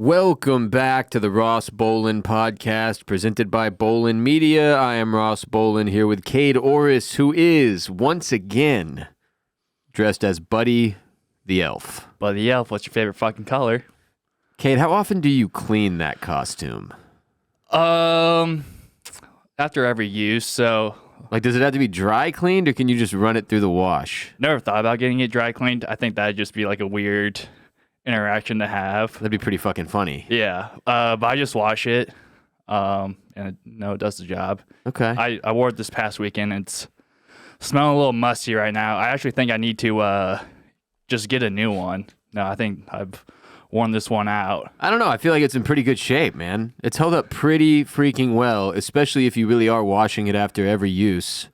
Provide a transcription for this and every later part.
Welcome back to the Ross Bolin podcast presented by Bolin Media. I am Ross Bolin here with Kade Orris, who is once again dressed as Buddy the Elf. Buddy the Elf, what's your favorite fucking color? Kade, how often do you clean that costume? After every use, so... Like, does it have to be dry cleaned or can you just run it through the wash? Never thought about getting it dry cleaned. I think that'd just be like a weird interaction to have. That'd be pretty fucking funny. Yeah, but I just wash it, and it does the job. Okay. I wore it this past weekend. It's smelling a little musty right now. I actually think I need to just get a new one. No, I think I've worn this one out. I don't know. I feel like it's in pretty good shape, man. It's held up pretty freaking well, especially if you really are washing it after every use.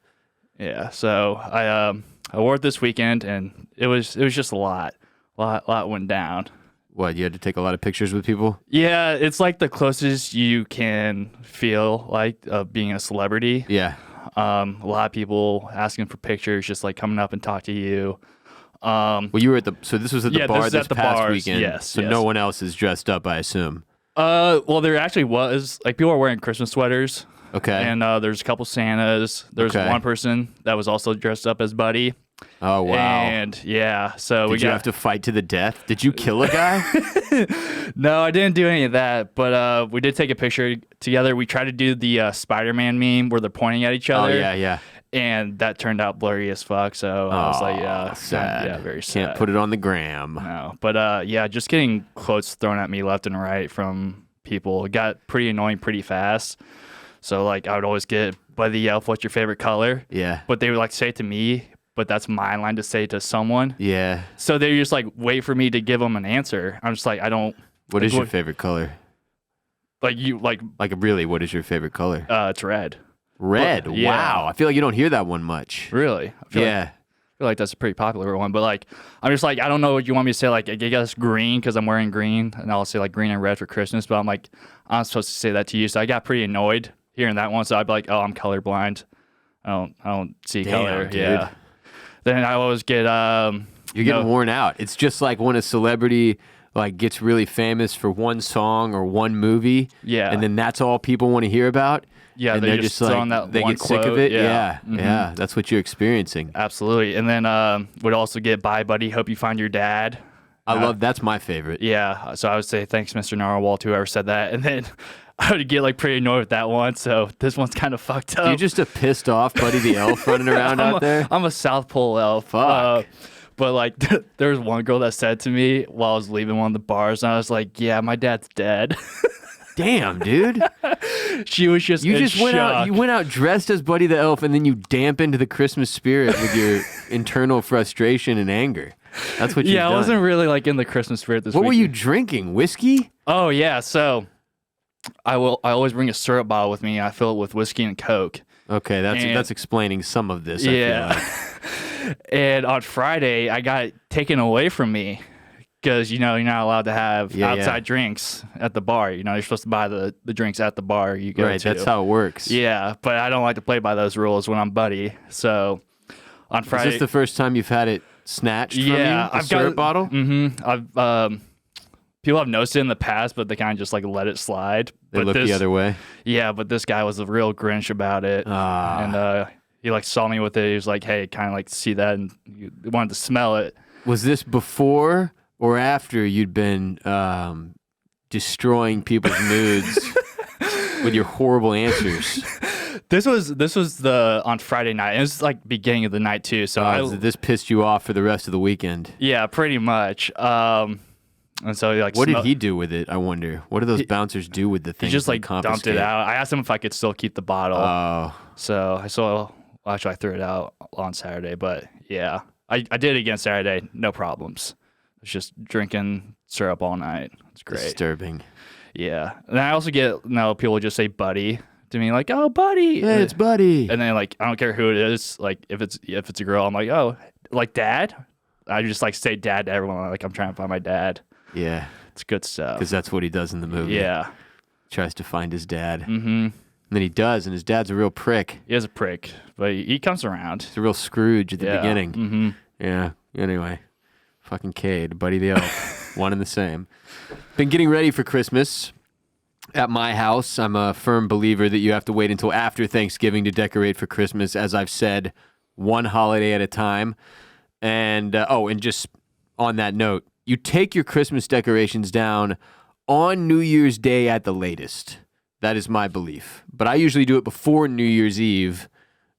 Yeah, so I wore it this weekend, and it was just a lot went down. What, you had to take a lot of pictures with people? Yeah, it's like the closest you can feel like of being a celebrity. Yeah. A lot of people asking for pictures, just like coming up and talk to you. Well, you were at so this was at the bar this past weekend. Yes. So no one else is dressed up, I assume. Well, there actually was, like, people are wearing Christmas sweaters. Okay. And there's a couple Santas. There's one person that was also dressed up as Buddy. Oh, wow. And yeah, so Did you have to fight to the death? Did you kill a guy? No, I didn't do any of that, but we did take a picture together. We tried to do the Spider-Man meme where they're pointing at each other. Oh, yeah. And that turned out blurry as fuck, so I was like, yeah, sad. Yeah, very sad. Can't put it on the gram. No, but yeah, just getting quotes thrown at me left and right from people. It got pretty annoying pretty fast. So, like, I would always get, Buddy the Elf, what's your favorite color? Yeah. But they would, like, say it to me, but that's my line to say to someone. Yeah. So they just, like, wait for me to give them an answer. I'm just like, I don't... What is your favorite color? Like, you, like... Like, really, what is your favorite color? It's red. Red? Yeah. Wow. I feel like you don't hear that one much. Really? I feel like that's a pretty popular one. But, like, I'm just like, I don't know what you want me to say. Like, I guess green because I'm wearing green. And I'll say, like, green and red for Christmas. But I'm like, I'm supposed to say that to you. So I got pretty annoyed hearing that one. So I'd be like, oh, I'm colorblind. I don't see color. Dude. Yeah. Then I always get... You're getting worn out. It's just like when a celebrity... like gets really famous for one song or one movie, and then that's all people want to hear about. Yeah, and they're just like that they get quote. sick of it. Yeah. Yeah, that's what you're experiencing. Absolutely. And then would also get Bye Buddy, hope you find your dad. That's my favorite. Yeah, so I would say thanks, Mr. Narwhal, to whoever said that. And then I would get like pretty annoyed with that one. So this one's kind of fucked up. You're just a pissed off Buddy the Elf running around out there. I'm a South Pole elf. Fuck. But, like, there was one girl that said to me while I was leaving one of the bars, and I was like, yeah, my dad's dead. Damn, dude. She was just You went out dressed as Buddy the Elf, and then you dampened the Christmas spirit with your internal frustration and anger. That's what you've done. I wasn't really, like, in the Christmas spirit this week. What were you drinking? Whiskey? Oh, yeah, so I always bring a syrup bottle with me. I fill it with whiskey and Coke. Okay, that's explaining some of this, I feel like. And on Friday, I got it taken away from me because, you're not allowed to have outside drinks at the bar. You're supposed to buy the drinks at the bar you go to. Right, that's how it works. Yeah, but I don't like to play by those rules when I'm Buddy. So on Friday... Is this the first time you've had it snatched from you? I've got syrup bottle? Mm-hmm. People have noticed it in the past, but they kind of just, like, let it slide. They look the other way? Yeah, but this guy was a real Grinch about it. And he, like, saw me with it. He was like, hey, kind of, like, see that, and he wanted to smell it. Was this before or after you'd been destroying people's moods with your horrible answers? This was on Friday night. It was, like, beginning of the night, too. So this pissed you off for the rest of the weekend? Yeah, pretty much. And so, like, what did he do with it? I wonder. What do those bouncers do with the thing? He just, like, dumped it out. I asked him if I could still keep the bottle. Oh. So actually, I threw it out on Saturday. But yeah, I did it again Saturday. No problems. It's just drinking syrup all night. It's great. Disturbing. Yeah. And I also get people just say Buddy to me, like, oh, Buddy. Hey, it's Buddy. And then, like, I don't care who it is. Like, if it's a girl, I'm like, oh, like, Dad. I just, like, say Dad to everyone. Like, I'm trying to find my dad. Yeah. It's good stuff. Because that's what he does in the movie. Yeah. Tries to find his dad. Mm-hmm. And then he does, and his dad's a real prick. He is a prick, but he comes around. He's a real Scrooge at the beginning. Mm-hmm. Yeah. Anyway. Fucking Kade, Buddy the Elf. One and the same. Been getting ready for Christmas at my house. I'm a firm believer that you have to wait until after Thanksgiving to decorate for Christmas, as I've said, one holiday at a time. And, and just on that note, you take your Christmas decorations down on New Year's Day at the latest. That is my belief. But I usually do it before New Year's Eve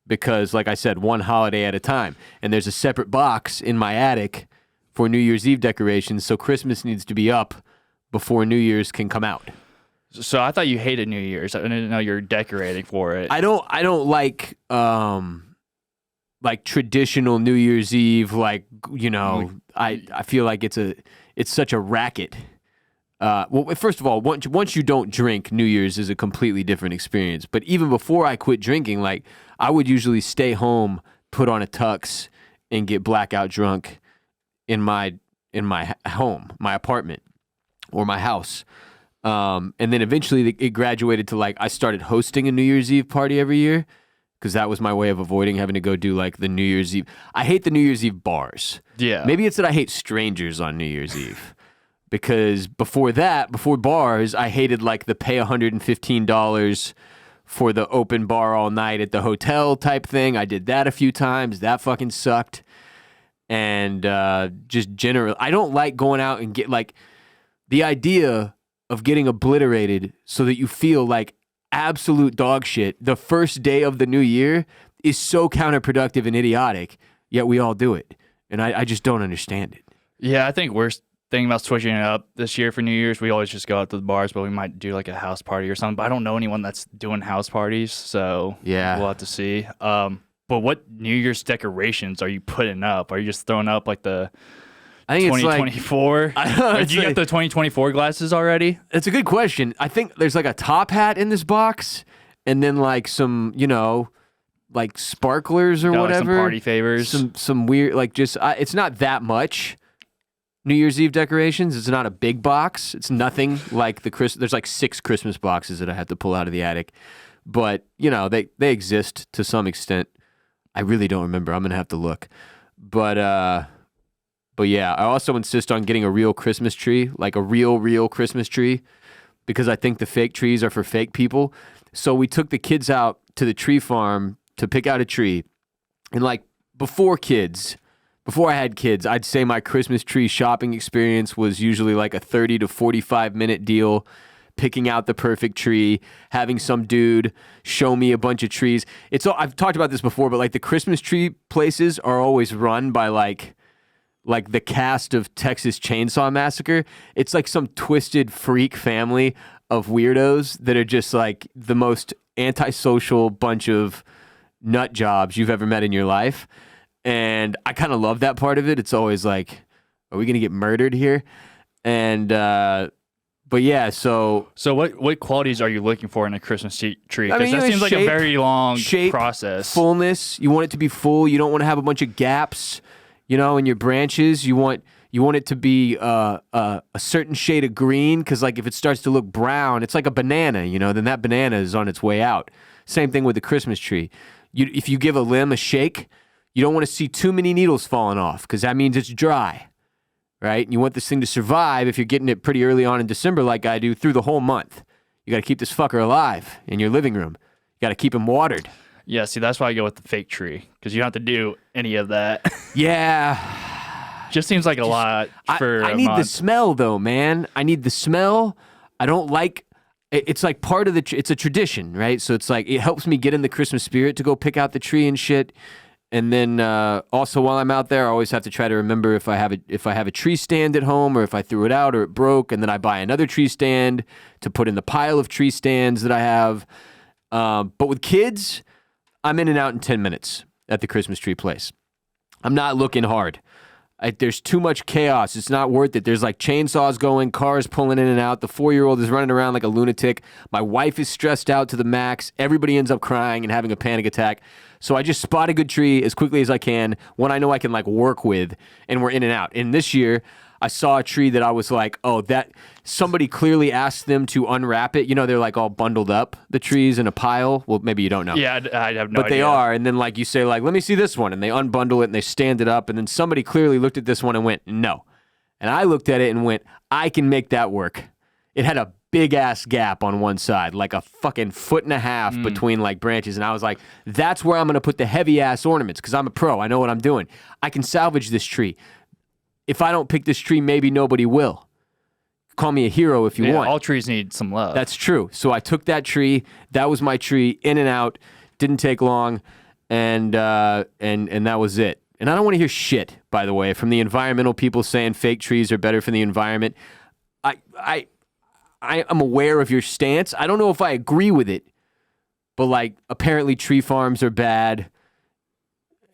because, like I said, one holiday at a time. And there's a separate box in my attic for New Year's Eve decorations, so Christmas needs to be up before New Year's can come out. So I thought you hated New Year's. I didn't know you're decorating for it. I don't like traditional New Year's Eve, I feel like it's such a racket. Well, first of all, once you don't drink, New Year's is a completely different experience. But even before I quit drinking, I would usually stay home, put on a tux, and get blackout drunk in my home, my apartment, or my house. And then eventually it graduated to I started hosting a New Year's Eve party every year because that was my way of avoiding having to go do the New Year's Eve. I hate the New Year's Eve bars. Yeah. Maybe it's that I hate strangers on New Year's Eve. Because before bars, I hated the pay $115 for the open bar all night at the hotel type thing. I did that a few times. That fucking sucked. And just generally, I don't like going out and get the idea of getting obliterated so that you feel like absolute dog shit the first day of the new year is so counterproductive and idiotic, yet we all do it. And I just don't understand it. Yeah, I think we're thinking about switching it up this year for New Year's. We always just go out to the bars, but we might do a house party or something. But I don't know anyone that's doing house parties, so yeah, we'll have to see. But what New Year's decorations are you putting up? Are you just throwing up the I think 2024? Did you get the 2024 glasses already? It's a good question. I think there's a top hat in this box, and then some, sparklers or whatever. Some party favors. Some weird, it's not that much New Year's Eve decorations. It's not a big box. It's nothing like there's 6 Christmas boxes that I have to pull out of the attic. But, they exist to some extent. I really don't remember. I'm going to have to look. But yeah, I also insist on getting a real Christmas tree, a real Christmas tree, because I think the fake trees are for fake people. So we took the kids out to the tree farm to pick out a tree. And before I had kids, I'd say my Christmas tree shopping experience was usually a 30 to 45 minute deal, picking out the perfect tree, having some dude show me a bunch of trees. I've talked about this before, but the Christmas tree places are always run by the cast of Texas Chainsaw Massacre. It's some twisted freak family of weirdos that are just the most antisocial bunch of nut jobs you've ever met in your life. And I kind of love that part of it. It's always are we going to get murdered here? And, but yeah, so what qualities are you looking for in a Christmas tree? I Because that seems like a very long process. Fullness. You want it to be full. You don't want to have a bunch of gaps, in your branches. You want it to be a certain shade of green because if it starts to look brown, it's like a banana. Then that banana is on its way out. Same thing with the Christmas tree. If you give a limb a shake, you don't want to see too many needles falling off because that means it's dry. Right? And you want this thing to survive if you're getting it pretty early on in December like I do through the whole month. You got to keep this fucker alive in your living room. You got to keep him watered. Yeah, see, that's why I go with the fake tree because you don't have to do any of that. Yeah. Just seems like a lot for I need the smell, though, man. I need the smell. I don't like... It's part of it's a tradition, right? So it's it helps me get in the Christmas spirit to go pick out the tree and shit. And then also while I'm out there, I always have to try to remember if I have a tree stand at home or if I threw it out or it broke, and then I buy another tree stand to put in the pile of tree stands that I have. But with kids, I'm in and out in 10 minutes at the Christmas tree place. I'm not looking hard. There's too much chaos. It's not worth it. There's chainsaws going, cars pulling in and out. The 4-year-old is running around like a lunatic. My wife is stressed out to the max. Everybody ends up crying and having a panic attack. So I just spot a good tree as quickly as I can, one I know I can work with, and we're in and out. And this year, I saw a tree that I was that somebody clearly asked them to unwrap it. They're all bundled up, the trees in a pile. Well, maybe you don't know. Yeah, I have no idea. But they are. And then you say let me see this one. And they unbundle it and they stand it up. And then somebody clearly looked at this one and went, no. And I looked at it and went, I can make that work. It had a big ass gap on one side, like a fucking 1.5 feet between like branches. And I was like, that's where I'm going to put the heavy ass ornaments because I'm a pro. I know what I'm doing. I can salvage this tree. If I don't pick this tree, maybe nobody will. Call me a hero if you want. All trees need some love. That's true. So I took that tree. That was my tree, in and out. Didn't take long, and that was it. And I don't want to hear shit, by the way, from the environmental people saying fake trees are better for the environment. I am aware of your stance. I don't know if I agree with it, but like apparently tree farms are bad.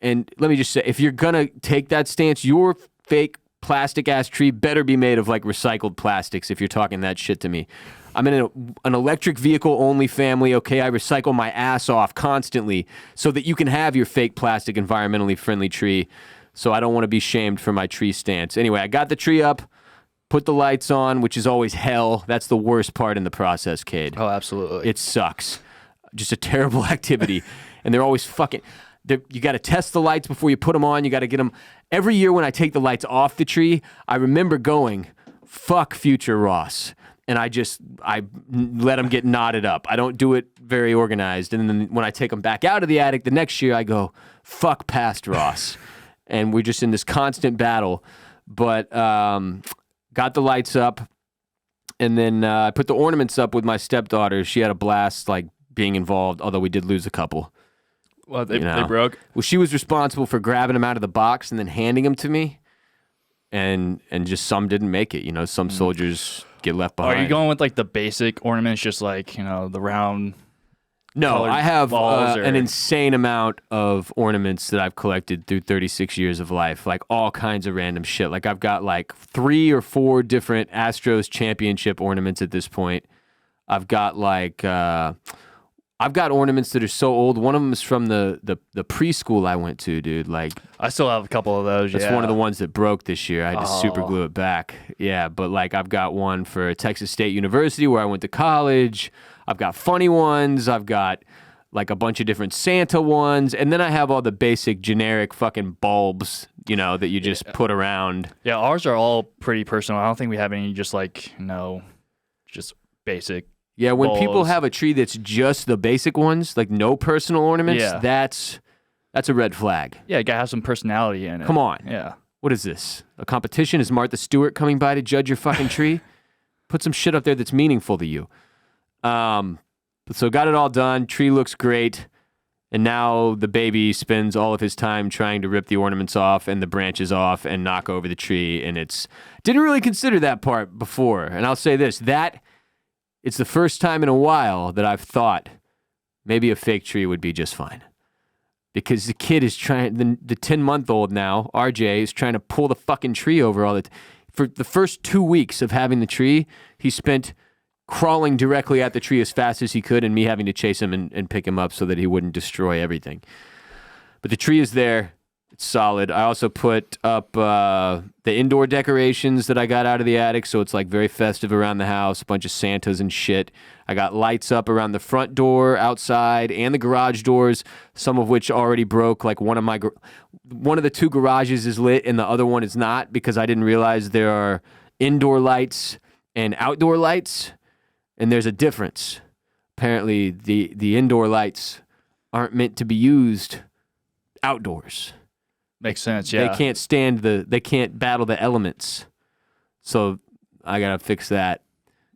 And let me just say, if you're gonna take that stance, your fake plastic ass tree better be made of like recycled plastics. If you're talking that shit to me, I'm in an electric vehicle only family. Okay, I recycle my ass off constantly so that you can have your fake plastic environmentally friendly tree. So I don't want to be shamed for my tree stance. Anyway, I got the tree up, put the lights on, which is always hell. That's the worst part in the process, Cade. Oh, absolutely. It sucks. Just a terrible activity. And they're always fucking... You got to test the lights before you put them on. You got to get them. Every year when I take the lights off the tree, I remember going, fuck future Ross. And I let them get knotted up. I don't do it very organized. And then when I take them back out of the attic the next year, I go, fuck past Ross. And we're just in this constant battle. But got the lights up. And then I put the ornaments up with my stepdaughter. She had a blast like being involved, although we did lose a couple. Well, they broke. Well, she was responsible for grabbing them out of the box and then handing them to me, and just some didn't make it. Some soldiers get left behind. Are you going with like the basic ornaments, just like the round? No, I have an insane insane amount of ornaments that I've collected through 36 years of life, like all kinds of random shit. Like I've got like 3 or 4 different Astros championship ornaments at this point. I've got like. I've got ornaments that are so old. One of them is from the preschool I went to, dude. Like I still have a couple of those. That's one of the ones that broke this year. I had to super glue it back. Yeah, but like I've got one for Texas State University where I went to college. I've got funny ones. I've got like a bunch of different Santa ones. And then I have all the basic generic fucking bulbs, that you just put around. Yeah, ours are all pretty personal. I don't think we have any just like, just basic. Yeah, when people have a tree that's just the basic ones, like no personal ornaments, that's a red flag. Yeah, it gotta have some personality in it. Come on. Yeah. What is this? A competition? Is Martha Stewart coming by to judge your fucking tree? Put some shit up there that's meaningful to you. So got it all done. Tree looks great. And now the baby spends all of his time trying to rip the ornaments off and the branches off and knock over the tree. And didn't really consider that part before. And I'll say this, it's the first time in a while that I've thought maybe a fake tree would be just fine. Because the kid is trying, the 10-month-old now, RJ, is trying to pull the fucking tree over for the first 2 weeks of having the tree, he spent crawling directly at the tree as fast as he could and me having to chase him and pick him up so that he wouldn't destroy everything. But the tree is there. It's solid. I also put up the indoor decorations that I got out of the attic, so it's like very festive around the house, a bunch of Santas and shit. I got lights up around the front door, outside, and the garage doors, some of which already broke. Like one of the 2 garages is lit and the other one is not because I didn't realize there are indoor lights and outdoor lights, and there's a difference. Apparently, the indoor lights aren't meant to be used outdoors. Makes sense, yeah. They can't battle the elements. So I got to fix that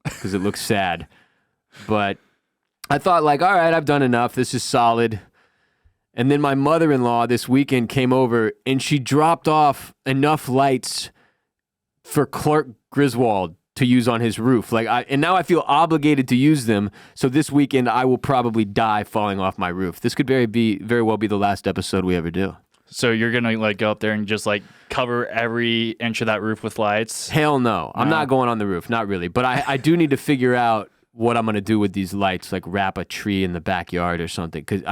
because it looks sad. But I thought like, all right, I've done enough. This is solid. And then my mother-in-law this weekend came over and she dropped off enough lights for Clark Griswold to use on his roof. And now I feel obligated to use them. So this weekend I will probably die falling off my roof. This could very well be the last episode we ever do. So you're going to like go up there and just like cover every inch of that roof with lights? Hell no. I'm not going on the roof. Not really. But I do need to figure out what I'm going to do with these lights, like wrap a tree in the backyard or something. Because,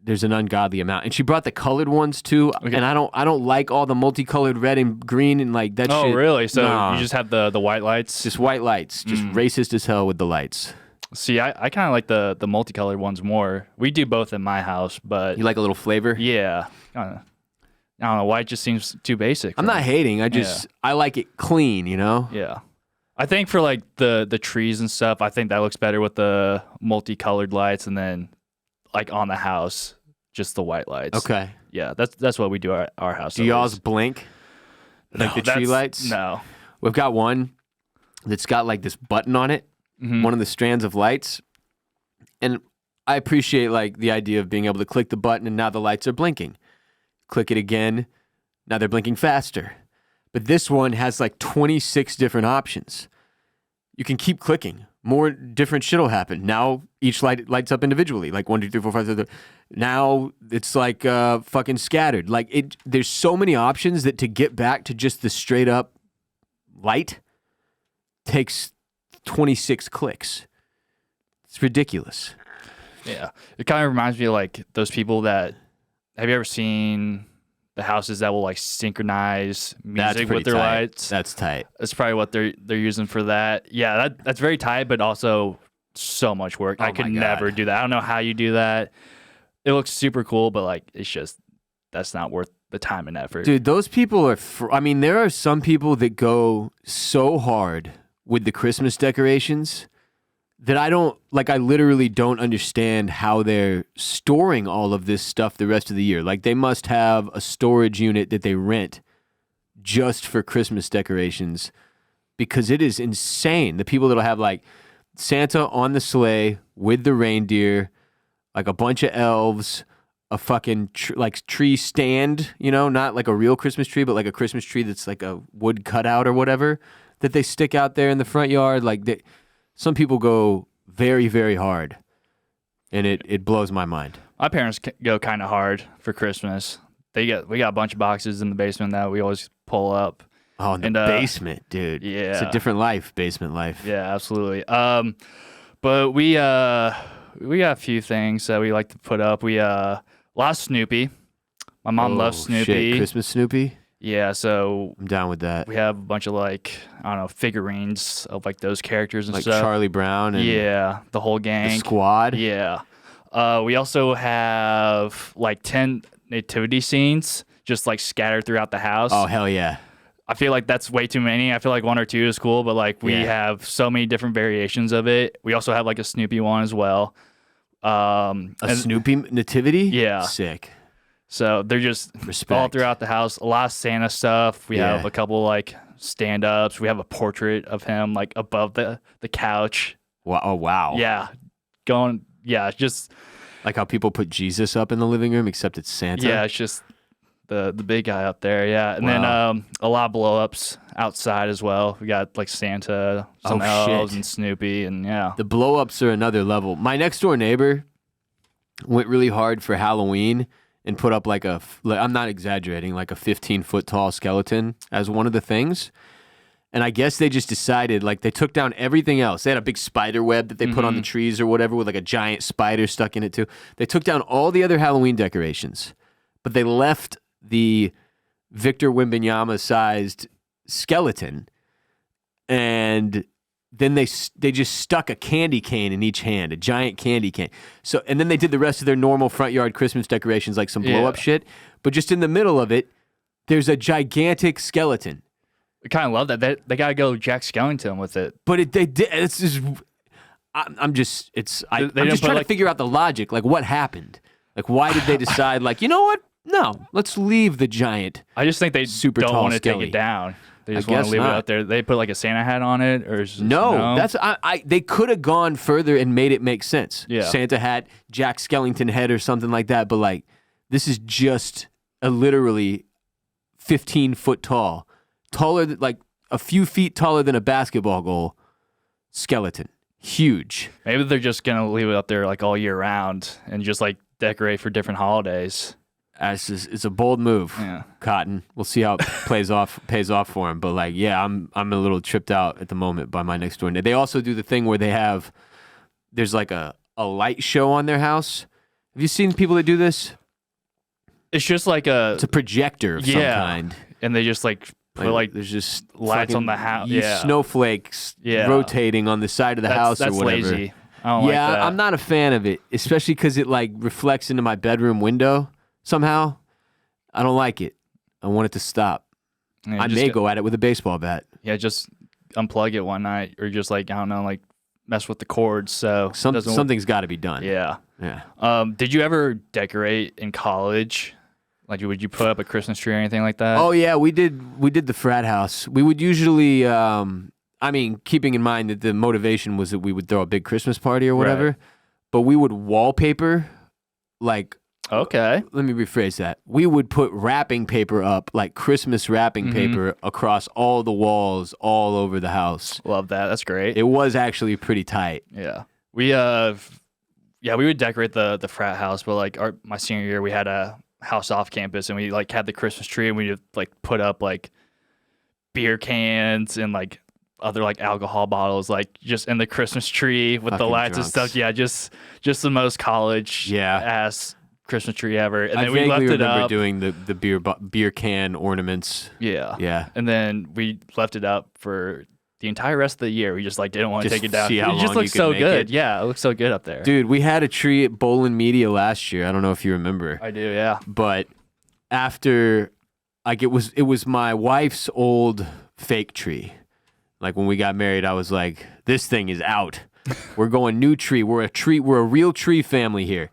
there's an ungodly amount. And she brought the colored ones too. Okay. And I don't like all the multicolored red and green and like that shit. Oh, really? So you just have the white lights? Just white lights. Just racist as hell with the lights. See, I kind of like the multicolored ones more. We do both in my house, but... You like a little flavor? Yeah. Kinda. I don't know, white just seems too basic. I'm not hating. I like it clean, you know? Yeah. I think for like the trees and stuff, I think that looks better with the multicolored lights, and then like on the house, just the white lights. Okay. Yeah, that's what we do at our house. Do y'all's blink? Like the tree lights? No. We've got one that's got like this button on it, one of the strands of lights. And I appreciate like the idea of being able to click the button and now the lights are blinking. Click it again, now they're blinking faster. But this one has like 26 different options. You can keep clicking. More different shit will happen. Now each light lights up individually, like 1, 2, 3, 4, 5, 6, 7. Now it's like fucking scattered. Like there's so many options that to get back to just the straight up light takes 26 clicks. It's ridiculous. Yeah. It kind of reminds me of like those people that, have you ever seen the houses that will like synchronize music with their tight. lights? That's tight. That's probably what they're using for that. Yeah, that's very tight, but also so much work. I could never do that. I don't know how you do that. It looks super cool, but like it's just, that's not worth the time and effort. Dude, those people are, I mean, there are some people that go so hard with the Christmas decorations that I literally don't understand how they're storing all of this stuff the rest of the year. Like they must have a storage unit that they rent just for Christmas decorations, because it is insane. The people that'll have like Santa on the sleigh with the reindeer, like a bunch of elves, a fucking tree stand, you know, not like a real Christmas tree, but like a Christmas tree that's like a wood cutout or whatever that they stick out there in the front yard. Like some people go very, very hard, and it blows my mind. My parents go kind of hard for Christmas. We got a bunch of boxes in the basement that we always pull up. Oh, in the basement, dude. Yeah. It's a different life, basement life. Yeah, absolutely. But we got a few things that we like to put up. We a lot of Snoopy. My mom loves Snoopy. Shit. Christmas Snoopy? Yeah, so I'm down with that. we have a bunch of like, I don't know, figurines of like those characters and Like stuff. Charlie Brown and Yeah, the whole the gang. squad. Yeah. We also have like 10 nativity scenes just like scattered throughout the house. Oh, hell yeah. I feel like that's way too many. I feel like 1 or 2 is cool, but like we have so many different variations of it. We also have like a Snoopy one as well. A Snoopy nativity? Yeah. Sick. So they're just Respect. all throughout the house. A lot of Santa stuff. We Yeah. have a couple like stand-ups. We have a portrait of him like above the couch. Wow. Oh, wow. Yeah. Just Like how people put Jesus up in the living room, except it's Santa. yeah, it's just the big guy up there. Yeah. And Wow. then a lot of blow-ups outside as well. We got like Santa, some Oh, elves, shit. and Snoopy, and yeah. The blow-ups are another level. My next door neighbor went really hard for Halloween and put up I'm not exaggerating, like a 15-foot tall skeleton as one of the things. And I guess they just decided, like, they took down everything else. They had a big spider web that they put on the trees or whatever with like a giant spider stuck in it too. They took down all the other Halloween decorations, but they left the Victor Wembanyama-sized skeleton, and then they just stuck a candy cane in each hand, a giant candy cane. So, and then they did the rest of their normal front yard Christmas decorations, like some blow up shit. But just in the middle of it, there's a gigantic skeleton. I kind of love that. They got to go Jack Skellington with it. But they did. It's just. I'm just trying to figure out the logic. Like, what happened? Like, why did they decide? Like, you know what? No, let's leave the giant. I just think they super don't tall want to take skelly. it down. They just I want guess to leave it not. out there. They put like a Santa hat on it, or is No, that's they could have gone further and made it make sense. Yeah. Santa hat, Jack Skellington head, or something like that. But like, this is just a literally 15-foot tall, like a few feet taller than a basketball goal skeleton. Huge. Maybe they're just gonna leave it up there like all year round and just like decorate for different holidays. It's a bold move, Yeah. Cotton. We'll see how it pays off for him. But like, yeah, I'm a little tripped out at the moment by my next door neighbor. They also do the thing where there's like a light show on their house. Have you seen people that do this? It's just like It's a projector of some kind. and they just like put like there's just lights on the house. Yeah, snowflakes rotating on the side of the house or that's whatever. lazy. I don't like that. I'm not a fan of it, especially because it like reflects into my bedroom window somehow. I don't like it. I want it to stop. And I may go at it with a baseball bat. Yeah, just unplug it one night, or just like, I don't know, like mess with the cords. So Something's got to be done. Yeah. Yeah. Did you ever decorate in college? Like, would you put up a Christmas tree or anything like that? Oh yeah, we did the frat house. We would usually, keeping in mind that the motivation was that we would throw a big Christmas party or whatever, Right. but we would wallpaper, like, Okay. let me rephrase that. We would put wrapping paper up, like Christmas wrapping paper, across all the walls all over the house. Love that. That's great. It was actually pretty tight. Yeah. We would decorate the frat house, but like my senior year, we had a house off campus, and we like had the Christmas tree, and we would like put up like beer cans and like other like alcohol bottles, like just in the Christmas tree with the Fucking lights drunks. and stuff. Yeah, just the most college ass Christmas tree ever. And then we left it remember up. doing the beer can ornaments. Yeah. And then we left it up for the entire rest of the year. We just like didn't want to Just take it down. see how It just long looks you could so make good. it. Yeah, it looks so good up there. Dude, we had a tree at Bolin Media last year. I don't know if you remember. I do, yeah. But after, like, it was my wife's old fake tree. Like, when we got married, I was like, this thing is out. We're going new tree. We're a real tree family here.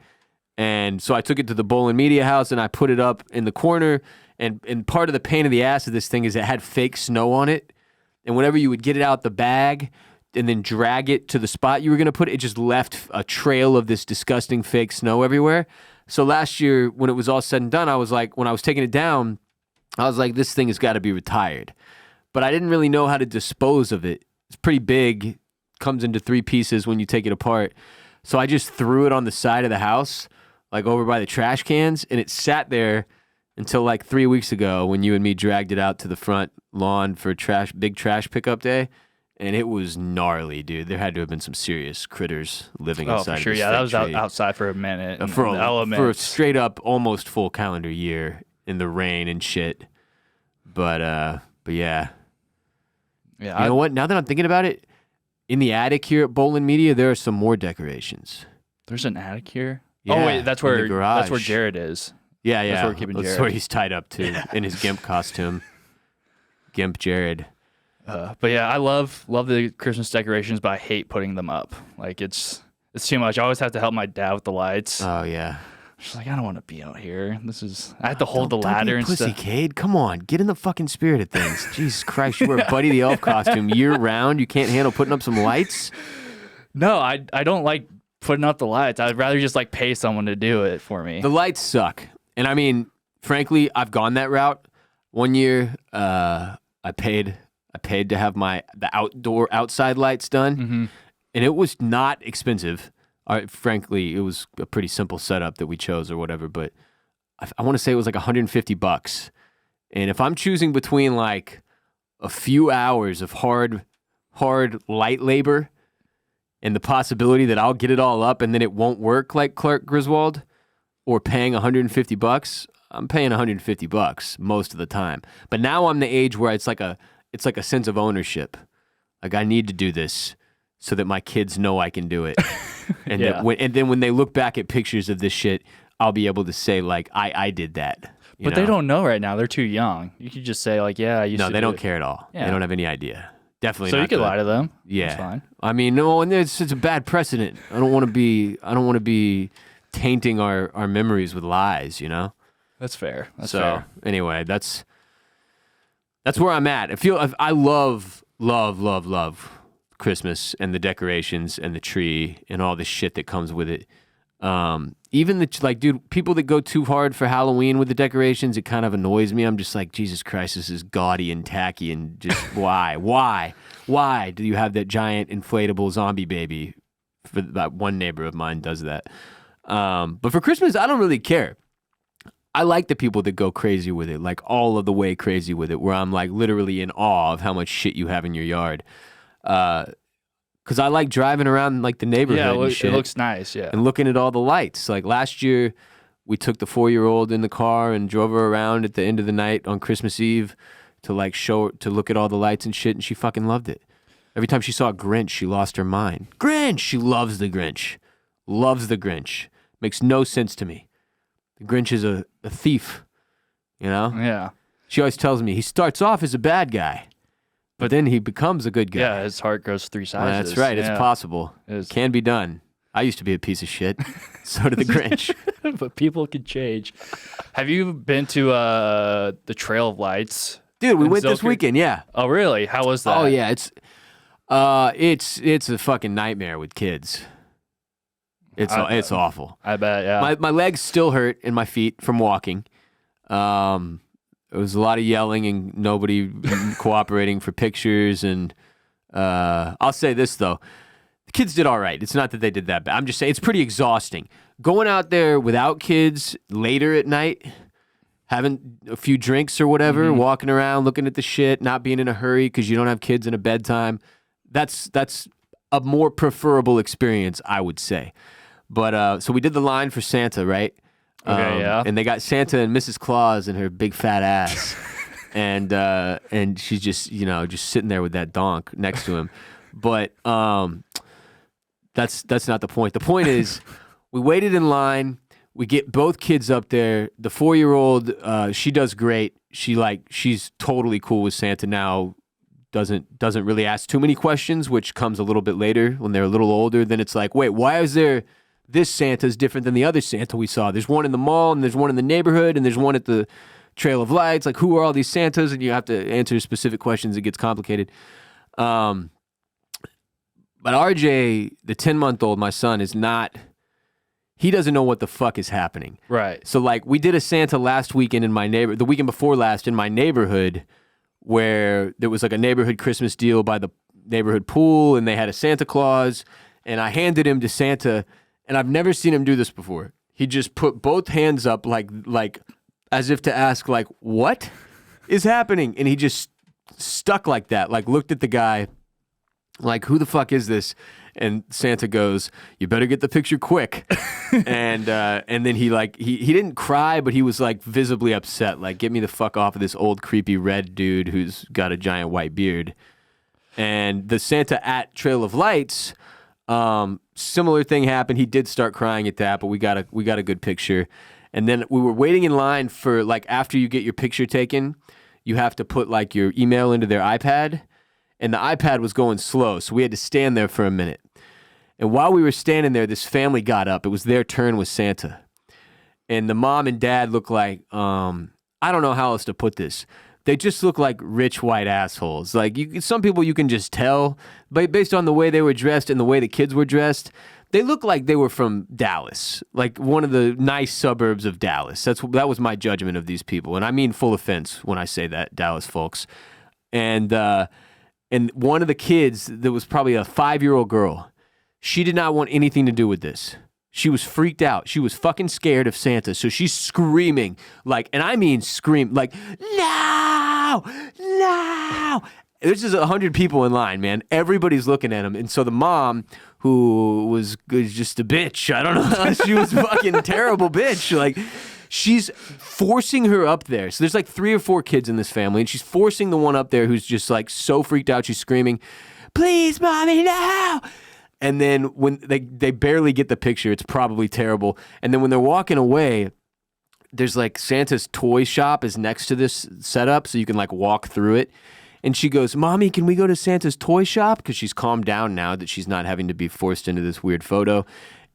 And so I took it to the Bolin Media house and I put it up in the corner. And part of the pain in the ass of this thing is it had fake snow on it. And whenever you would get it out the bag and then drag it to the spot you were going to put it, it just left a trail of this disgusting fake snow everywhere. So last year, when it was all said and done, I was like, when I was taking it down, I was like, this thing has got to be retired. But I didn't really know how to dispose of it. It's pretty big, comes into 3 pieces when you take it apart. So I just threw it on the side of the house, like over by the trash cans, and it sat there until like 3 weeks ago when you and me dragged it out to the front lawn for big trash pickup day. And it was gnarly, dude. There had to have been some serious critters living inside. Oh, for sure. Of this Yeah, that fake was tree. outside for a minute. And For the a elements. straight up almost full calendar year in the rain and shit. But yeah. Yeah, You know what? Now that I'm thinking about it, in the attic here at Bolin Media, there are some more decorations. There's an attic here. Yeah, Oh wait, that's in the where garage. Jared is. Yeah, yeah. where we're keeping That's Jared. where he's tied up to in his Gimp costume. Gimp Jared. But yeah, I love the Christmas decorations, but I hate putting them up. Like it's too much. I always have to help my dad with the lights. Oh yeah. She's like, I don't want to be out here. I have to hold the Don't ladder be a and pussy, stuff. Cade. Come on, get in the fucking spirit of things. Jesus Christ, you wear Buddy the Elf costume year round. You can't handle putting up some lights. No, I don't like putting up the lights. I'd rather just like pay someone to do it for me. The lights suck, and I mean, frankly, I've gone that route. One year, I paid to have the outside lights done, and it was not expensive. Frankly, it was a pretty simple setup that we chose or whatever, but I want to say it was like $150. And if I'm choosing between like a few hours of hard light labor and the possibility that I'll get it all up and then it won't work like Clark Griswold, or paying $150, I'm paying $150 most of the time. But now I'm the age where it's like a sense of ownership. Like, I need to do this so that my kids know I can do it. And Yeah. then when they look back at pictures of this shit, I'll be able to say, like, I did that. you But they know? don't know right now. They're too young. You could just say like, yeah, I used No, to they do don't it. care at all. Yeah. They don't have any idea. Definitely So not. you could lie to them. Yeah. That's fine. I mean, no, and it's a bad precedent. I don't want to be tainting our memories with lies, you know? That's fair. That's So fair. anyway, that's where I'm at. I love Christmas and the decorations and the tree and all the shit that comes with it. Even dude, people that go too hard for Halloween with the decorations, it kind of annoys me. I'm just like, Jesus Christ, this is gaudy and tacky and just why do you have that giant inflatable zombie baby? For that one neighbor of mine does that. But for Christmas, I don't really care. I like the people that go crazy with it, like all of the way crazy with it, where I'm like literally in awe of how much shit you have in your yard. Because I like driving around like the neighborhood Yeah, and shit it looks nice. Yeah. and looking at all the lights. Like last year, we took the 4-year-old in the car and drove her around at the end of the night on Christmas Eve to look at all the lights and shit, and she fucking loved it. Every time she saw a Grinch, she lost her mind. Grinch! She loves the Grinch. Loves the Grinch. Makes no sense to me. The Grinch is a thief, you know? Yeah. She always tells me he starts off as a bad guy, but then he becomes a good guy. Yeah, his heart grows 3 sizes. That's right. Yeah. It's possible. Can be done. I used to be a piece of shit. So did the Grinch. But people can change. Have you been to the Trail of Lights? Dude, we went this weekend, yeah. Oh, really? How was that? Oh, yeah. It's a fucking nightmare with kids. It's awful. I bet, yeah. My legs still hurt and my feet from walking. There was a lot of yelling and nobody cooperating for pictures. And I'll say this, though. The kids did all right. It's not that they did that bad. I'm just saying it's pretty exhausting. Going out there without kids later at night, having a few drinks or whatever, walking around, looking at the shit, not being in a hurry because you don't have kids in a bedtime, that's a more preferable experience, I would say. But so we did the line for Santa, right? Okay, yeah. And they got Santa and Mrs. Claus and her big fat ass. and she's just, just sitting there with that donk next to him. But that's not the point. The point is we waited in line. We get both kids up there. The 4-year-old, she does great. She's totally cool with Santa now. Doesn't really ask too many questions, which comes a little bit later when they're a little older. Then it's like, wait, why is there this Santa's different than the other Santa we saw? There's one in the mall, and there's one in the neighborhood, and there's one at the Trail of Lights. Like, who are all these Santas? And you have to answer specific questions. It gets complicated. But RJ, the 10-month-old, my son, he doesn't know what the fuck is happening. Right. So, like, we did a Santa last weekend the weekend before last in my neighborhood, where there was like a neighborhood Christmas deal by the neighborhood pool, and they had a Santa Claus, and I handed him to Santa, and I've never seen him do this before. He just put both hands up like as if to ask, like, what is happening? And he just stuck like that, like looked at the guy, like, who the fuck is this? And Santa goes, you better get the picture quick. and then he didn't cry, but he was like visibly upset. Like, get me the fuck off of this old creepy red dude who's got a giant white beard. And the Santa at Trail of Lights, similar thing happened. He did start crying at that, but we got a good picture. And then we were waiting in line for, like, after you get your picture taken, you have to put like your email into their iPad. And the iPad was going slow, so we had to stand there for a minute. And while we were standing there, this family got up. It was their turn with Santa. And the mom and dad look like, I don't know how else to put this. They just look like rich white assholes. Like, some people you can just tell, but based on the way they were dressed and the way the kids were dressed, they look like they were from Dallas, like one of the nice suburbs of Dallas. That was my judgment of these people. And I mean full offense when I say that, Dallas folks. And one of the kids, that was probably a 5-year-old girl, she did not want anything to do with this. She was freaked out. She was fucking scared of Santa. So she's screaming, like, and I mean scream, like, no, no. There's just 100 people in line, man. Everybody's looking at him. And so the mom, who was just a bitch, I don't know, she was a fucking terrible bitch. Like, she's forcing her up there. So there's like 3 or 4 kids in this family, and she's forcing the one up there who's just like so freaked out. She's screaming, please, mommy, no. And then when they barely get the picture, it's probably terrible. And then when they're walking away, there's like Santa's toy shop is next to this setup, so you can like walk through it. And she goes, mommy, can we go to Santa's toy shop? Because she's calmed down now that she's not having to be forced into this weird photo.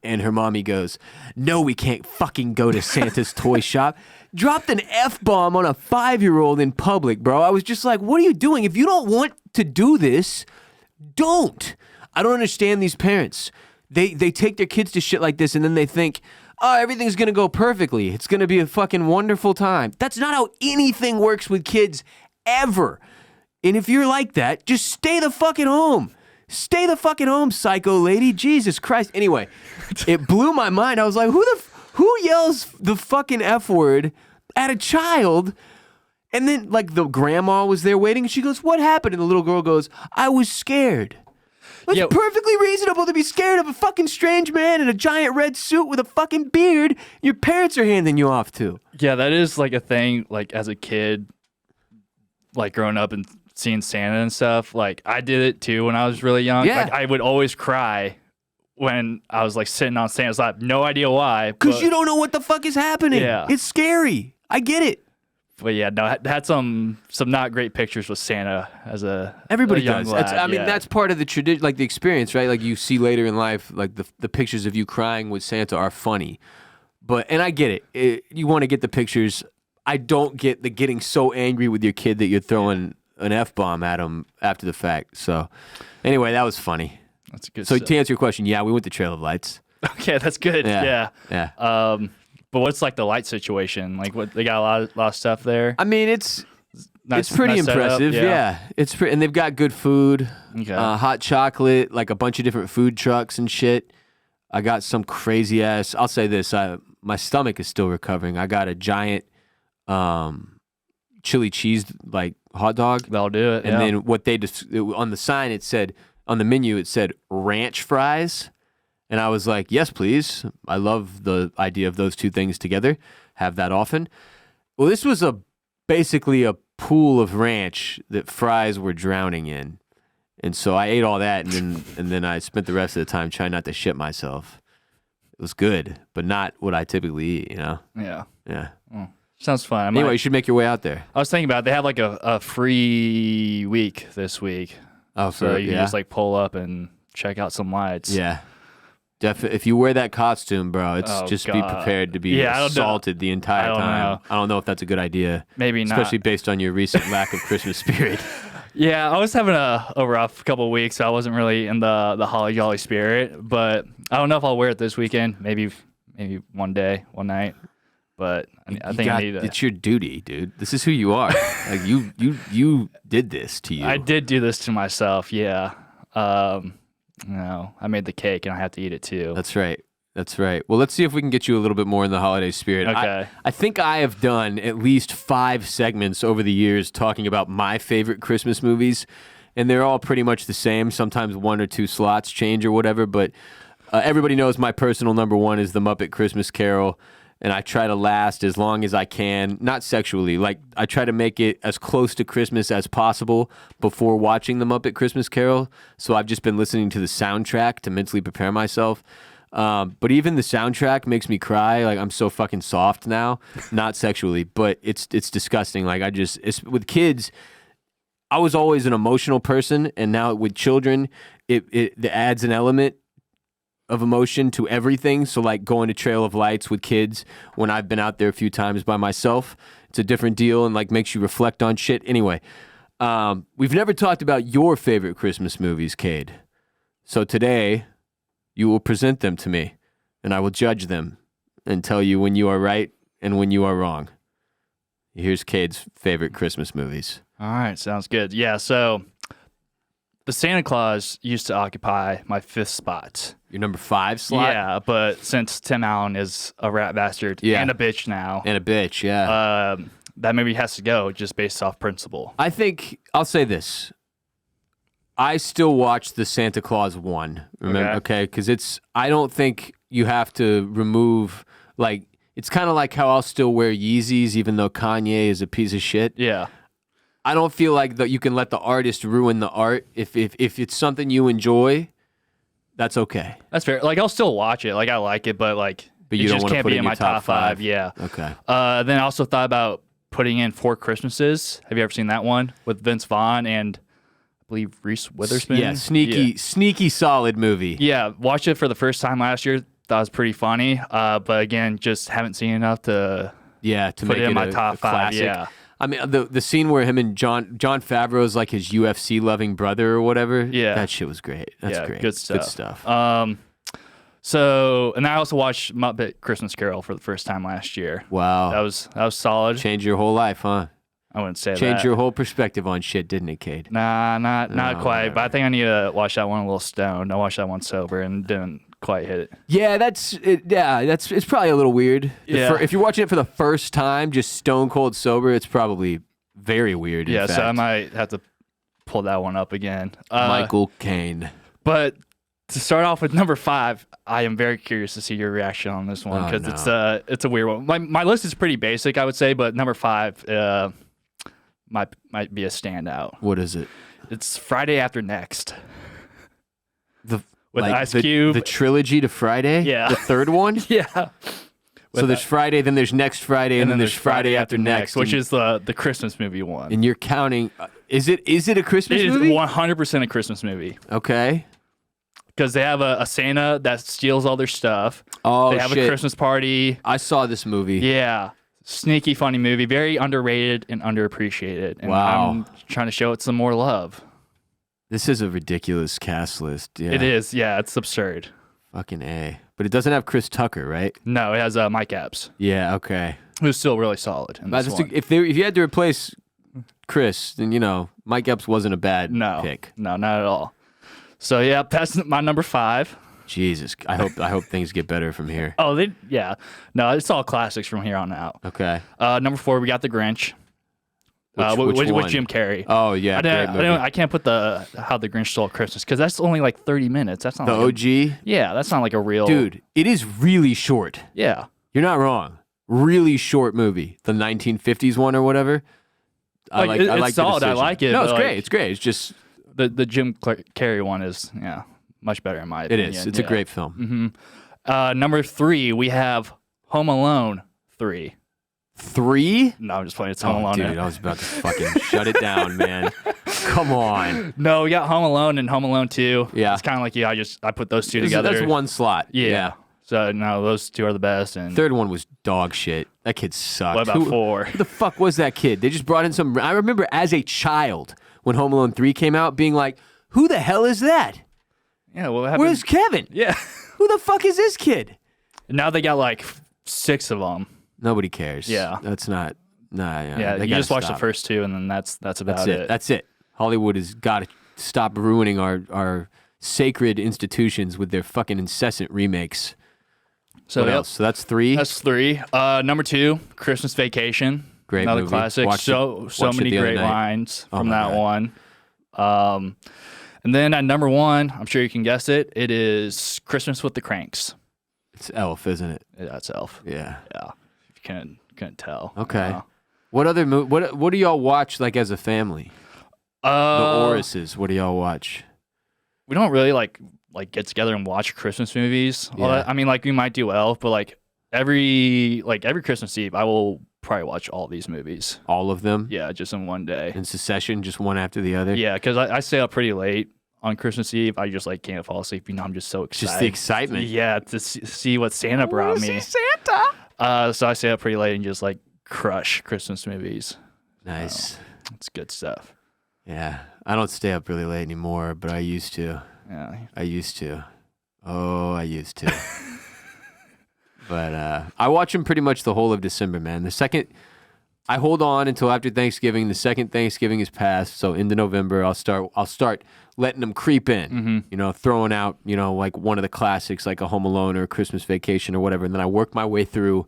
And her mommy goes, no, we can't fucking go to Santa's toy shop. Dropped an F-bomb on a 5-year-old in public, bro. I was just like, what are you doing? If you don't want to do this, don't. I don't understand these parents. They take their kids to shit like this, and then they think, oh, everything's going to go perfectly. It's going to be a fucking wonderful time. That's not how anything works with kids, ever. And if you're like that, just stay the fucking home. Stay the fucking home, psycho lady. Jesus Christ. Anyway, it blew my mind. I was like, who yells the fucking F word at a child? And then, like, the grandma was there waiting, and she goes, what happened? And the little girl goes, I was scared. It's perfectly reasonable to be scared of a fucking strange man in a giant red suit with a fucking beard your parents are handing you off to. Yeah, that is like a thing, like, as a kid, like, growing up and seeing Santa and stuff. Like, I did it too when I was really young. Yeah. Like, I would always cry when I was like sitting on Santa's lap. No idea why. Because you don't know what the fuck is happening. Yeah. It's scary. I get it. But yeah, no, I had some not great pictures with Santa as Everybody a young does. lad. I mean, that's part of the tradition, like the experience, right? Like you see later in life, like the pictures of you crying with Santa are funny. And I get it. You want to get the pictures. I don't get the getting so angry with your kid that you're throwing an F-bomb at him after the fact. So anyway, that was funny. That's good. So to answer your question, yeah, we went to Trail of Lights. Okay, that's good. Yeah. But what's like the light situation? Like, what they got a lot of stuff there. I mean, it's Nice, pretty nice setup, impressive. Yeah, it's and they've got good food, Okay. hot chocolate, like a bunch of different food trucks and shit. I got some crazy ass. I'll say this: my stomach is still recovering. I got a giant chili cheese like hot dog. That'll do it. And then what on the sign on the menu it said ranch fries. And I was like, yes, please. I love the idea of those two things together. Have that often. Well, this was basically a pool of ranch that fries were drowning in. And so I ate all that, and then I spent the rest of the time trying not to shit myself. It was good, but not what I typically eat, you know? Yeah. Yeah. Sounds fun. Anyway, you should make your way out there. I was thinking about it. They have like a free week this week. Oh, So you can just like pull up and check out some lights. Yeah. If you wear that costume, bro, it's be prepared to be assaulted the entire time. I don't know if that's a good idea. Maybe not. Especially based on your recent lack of Christmas spirit. Yeah, I was having a rough couple of weeks. So I wasn't really in the holly jolly spirit, but I don't know if I'll wear it this weekend. Maybe one day, one night. But I think I need to. It's your duty, dude. This is who you are. Like you did this to you. I did do this to myself. Yeah. No, I made the cake and I have to eat it too. That's right. Well, let's see if we can get you a little bit more in the holiday spirit. Okay. I think I have done at least 5 segments over the years talking about my favorite Christmas movies, and they're all pretty much the same. Sometimes 1 or 2 slots change or whatever, but everybody knows my personal number 1 is The Muppet Christmas Carol, and I try to last as long as I can, not sexually. Like, I try to make it as close to Christmas as possible before watching The Muppet Christmas Carol, so I've just been listening to the soundtrack to mentally prepare myself. But even the soundtrack makes me cry. Like, I'm so fucking soft now. Not sexually, but it's disgusting. Like, with kids, I was always an emotional person, and now with children, it adds an element of emotion to everything. So like going to Trail of Lights with kids when I've been out there a few times by myself, it's a different deal and like makes you reflect on shit. Anyway, we've never talked about your favorite Christmas movies, Kade. So today you will present them to me and I will judge them and tell you when you are right and when you are wrong. Here's Kade's favorite Christmas movies. All right, sounds good. Yeah, so the Santa Claus used to occupy my 5th spot. Your number 5 slot? Yeah, but since Tim Allen is a rat bastard and a bitch now. And a bitch, yeah. That movie has to go just based off principle. I think, I'll say this. I still watch the Santa Claus 1, remember? Okay, because I don't think you have to remove, like, it's kind of like how I'll still wear Yeezys even though Kanye is a piece of shit. Yeah. I don't feel like that you can let the artist ruin the art. If it's something you enjoy, that's okay. That's fair. Like, I'll still watch it. Like, I like it, but like, you it don't just wanna can't put be it in my top 5. Yeah. Okay. Then I also thought about putting in 4 Christmases. Have you ever seen that one with Vince Vaughn and I believe Reese Witherspoon? Yeah, sneaky solid movie. Yeah, watched it for the first time last year. Thought it was pretty funny. But again, just haven't seen enough to put make it in my a top 5. classic. Yeah. I mean, the scene where him and John Favreau is like his UFC loving brother or whatever. Yeah, that shit was great. That's great. Good stuff. Good stuff. So, and I also watched Muppet Christmas Carol for the first time last year. Wow, that was solid. Changed your whole life, huh? I wouldn't say that. Changed your whole perspective on shit, didn't it, Kade? Nah, not quite. But I think I need to watch that one a little stoned. I watched that one sober and didn't quite hit it. Yeah, it's probably a little weird. Yeah. If you're watching it for the first time, just stone cold sober, it's probably very weird. Yeah, so I might have to pull that one up again. Michael Caine. But to start off with number 5, I am very curious to see your reaction on this one because it's a weird one. My list is pretty basic, I would say, but number 5 might be a standout. What is it? It's Friday After Next. With Ice Cube. The trilogy to Friday? Yeah. The third one? Yeah. So there's Friday, then there's next Friday, and then there's Friday after next, which is the Christmas movie one. And you're counting. Is it a Christmas movie? It is 100% a Christmas movie. Okay. Because they have a Santa that steals all their stuff. Oh, they have a Christmas party. I saw this movie. Yeah. Sneaky, funny movie. Very underrated and underappreciated. And Wow. I'm trying to show it some more love. This is a ridiculous cast list. Yeah. It is. Yeah, it's absurd. Fucking A. But it doesn't have Chris Tucker, right? No, it has Mike Epps, Yeah, okay. who's still really solid in this one. If you had to replace Chris, then, Mike Epps wasn't a bad pick. No, not at all. So, yeah, that's my number 5. Jesus. I hope things get better from here. Oh, no, it's all classics from here on out. Okay. Number 4, we got The Grinch. Which with one? Jim Carrey. Oh, yeah. I can't put How the Grinch Stole Christmas because that's only like 30 minutes. That's not The OG? Yeah, that's not like a real... Dude, it is really short. Yeah. You're not wrong. Really short movie. The 1950s one or whatever. I like solid. The I like it. No, it's great. It's great. It's just... The Jim Carrey one is, much better in my opinion. It is. It's a great film. Mm-hmm. Number 3, we have Home Alone 3. 3? No, I'm just playing. It's Home Alone. Dude, I was about to fucking shut it down, man. Come on. No, we got Home Alone and Home Alone 2. Yeah. It's kind of like, I put those two together. That's one slot. Yeah. So, no, those two are the best. And Third one was dog shit. That kid sucked. What about 4? Who the fuck was that kid? They just brought in some... I remember as a child when Home Alone 3 came out being like, who the hell is that? Yeah, what happened? Where's Kevin? Yeah. Who the fuck is this kid? Now they got like 6 of them. Nobody cares. Yeah. That's not... Nah, Yeah, you just watch the first 2 and then that's about it. That's it. Hollywood has got to stop ruining our sacred institutions with their fucking incessant remakes. So, what else? So that's 3? That's 3. Number 2, Christmas Vacation. Great Another movie. classic. Watched So many great lines from that God. one. And then at number 1, I'm sure you can guess it. It is Christmas with the Cranks. It's Elf, isn't it? Yeah, it's Elf. Yeah. Yeah. If you couldn't tell. Okay. What other what do y'all watch like as a family? The Orrises. What do y'all watch? We don't really like get together and watch Christmas movies. Yeah. I mean, like we might do Elf, but like every Christmas Eve, I will probably watch all these movies. All of them? Yeah, just in one day. In succession, just one after the other? Yeah, because I stay up pretty late on Christmas Eve. I just can't fall asleep. I'm just so excited. Just the excitement. Yeah, to see what Santa brought me. See Santa. So I stay up pretty late and just crush Christmas movies. Nice. It's good stuff. Yeah. I don't stay up really late anymore, but I used to. Yeah. I used to. Oh, I used to. But I watch them pretty much the whole of December, man. The second I hold on until after Thanksgiving, the second Thanksgiving is passed, so into November I'll start letting them creep in. Mm-hmm. Throwing out, like one of the classics like a Home Alone or a Christmas Vacation or whatever, and then I work my way through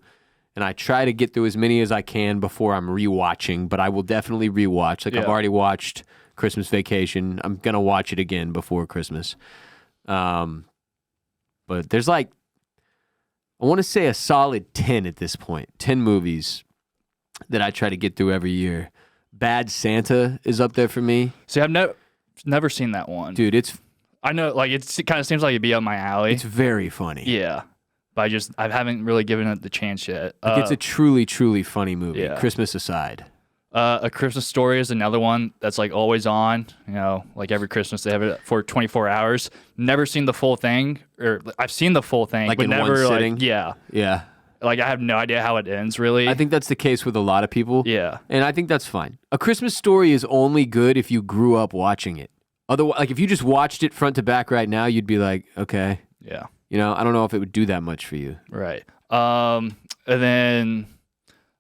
and I try to get through as many as I can before I'm rewatching, but I will definitely rewatch. I've already watched Christmas Vacation. I'm going to watch it again before Christmas. But there's I want to say a solid 10 at this point. 10 movies that I try to get through every year. Bad Santa is up there for me. See, I've never seen that one. Dude, I know, it kind of seems like it'd be up my alley. It's very funny. Yeah. But I haven't really given it the chance yet. It's a truly, truly funny movie, yeah. Christmas aside. A Christmas Story is another one that's always on. Every Christmas they have it for 24 hours. Never seen the full thing, or I've seen the full thing, but in never one sitting? Yeah. I have no idea how it ends. Really, I think that's the case with a lot of people. Yeah, and I think that's fine. A Christmas Story is only good if you grew up watching it. Otherwise, if you just watched it front to back right now, you'd be like, okay, yeah. I don't know if it would do that much for you. Right. And then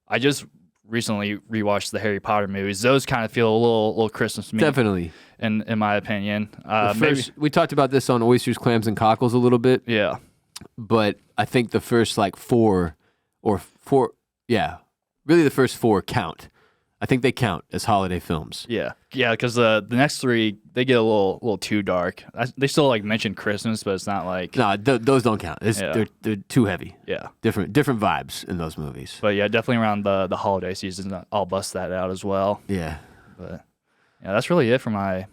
I just recently rewatched the Harry Potter movies. Those kind of feel a little Christmas to me. Definitely. In my opinion. We talked about this on Oysters, Clams, and Cockles a little bit. Yeah. But I think the first four, really the first 4 count. I think they count as holiday films. Yeah, because the next 3 they get a little too dark. They still mention Christmas, but it's not no. Those don't count. They're too heavy. Yeah, different vibes in those movies. But yeah, definitely around the holiday season, I'll bust that out as well. Yeah, but yeah, that's really it for my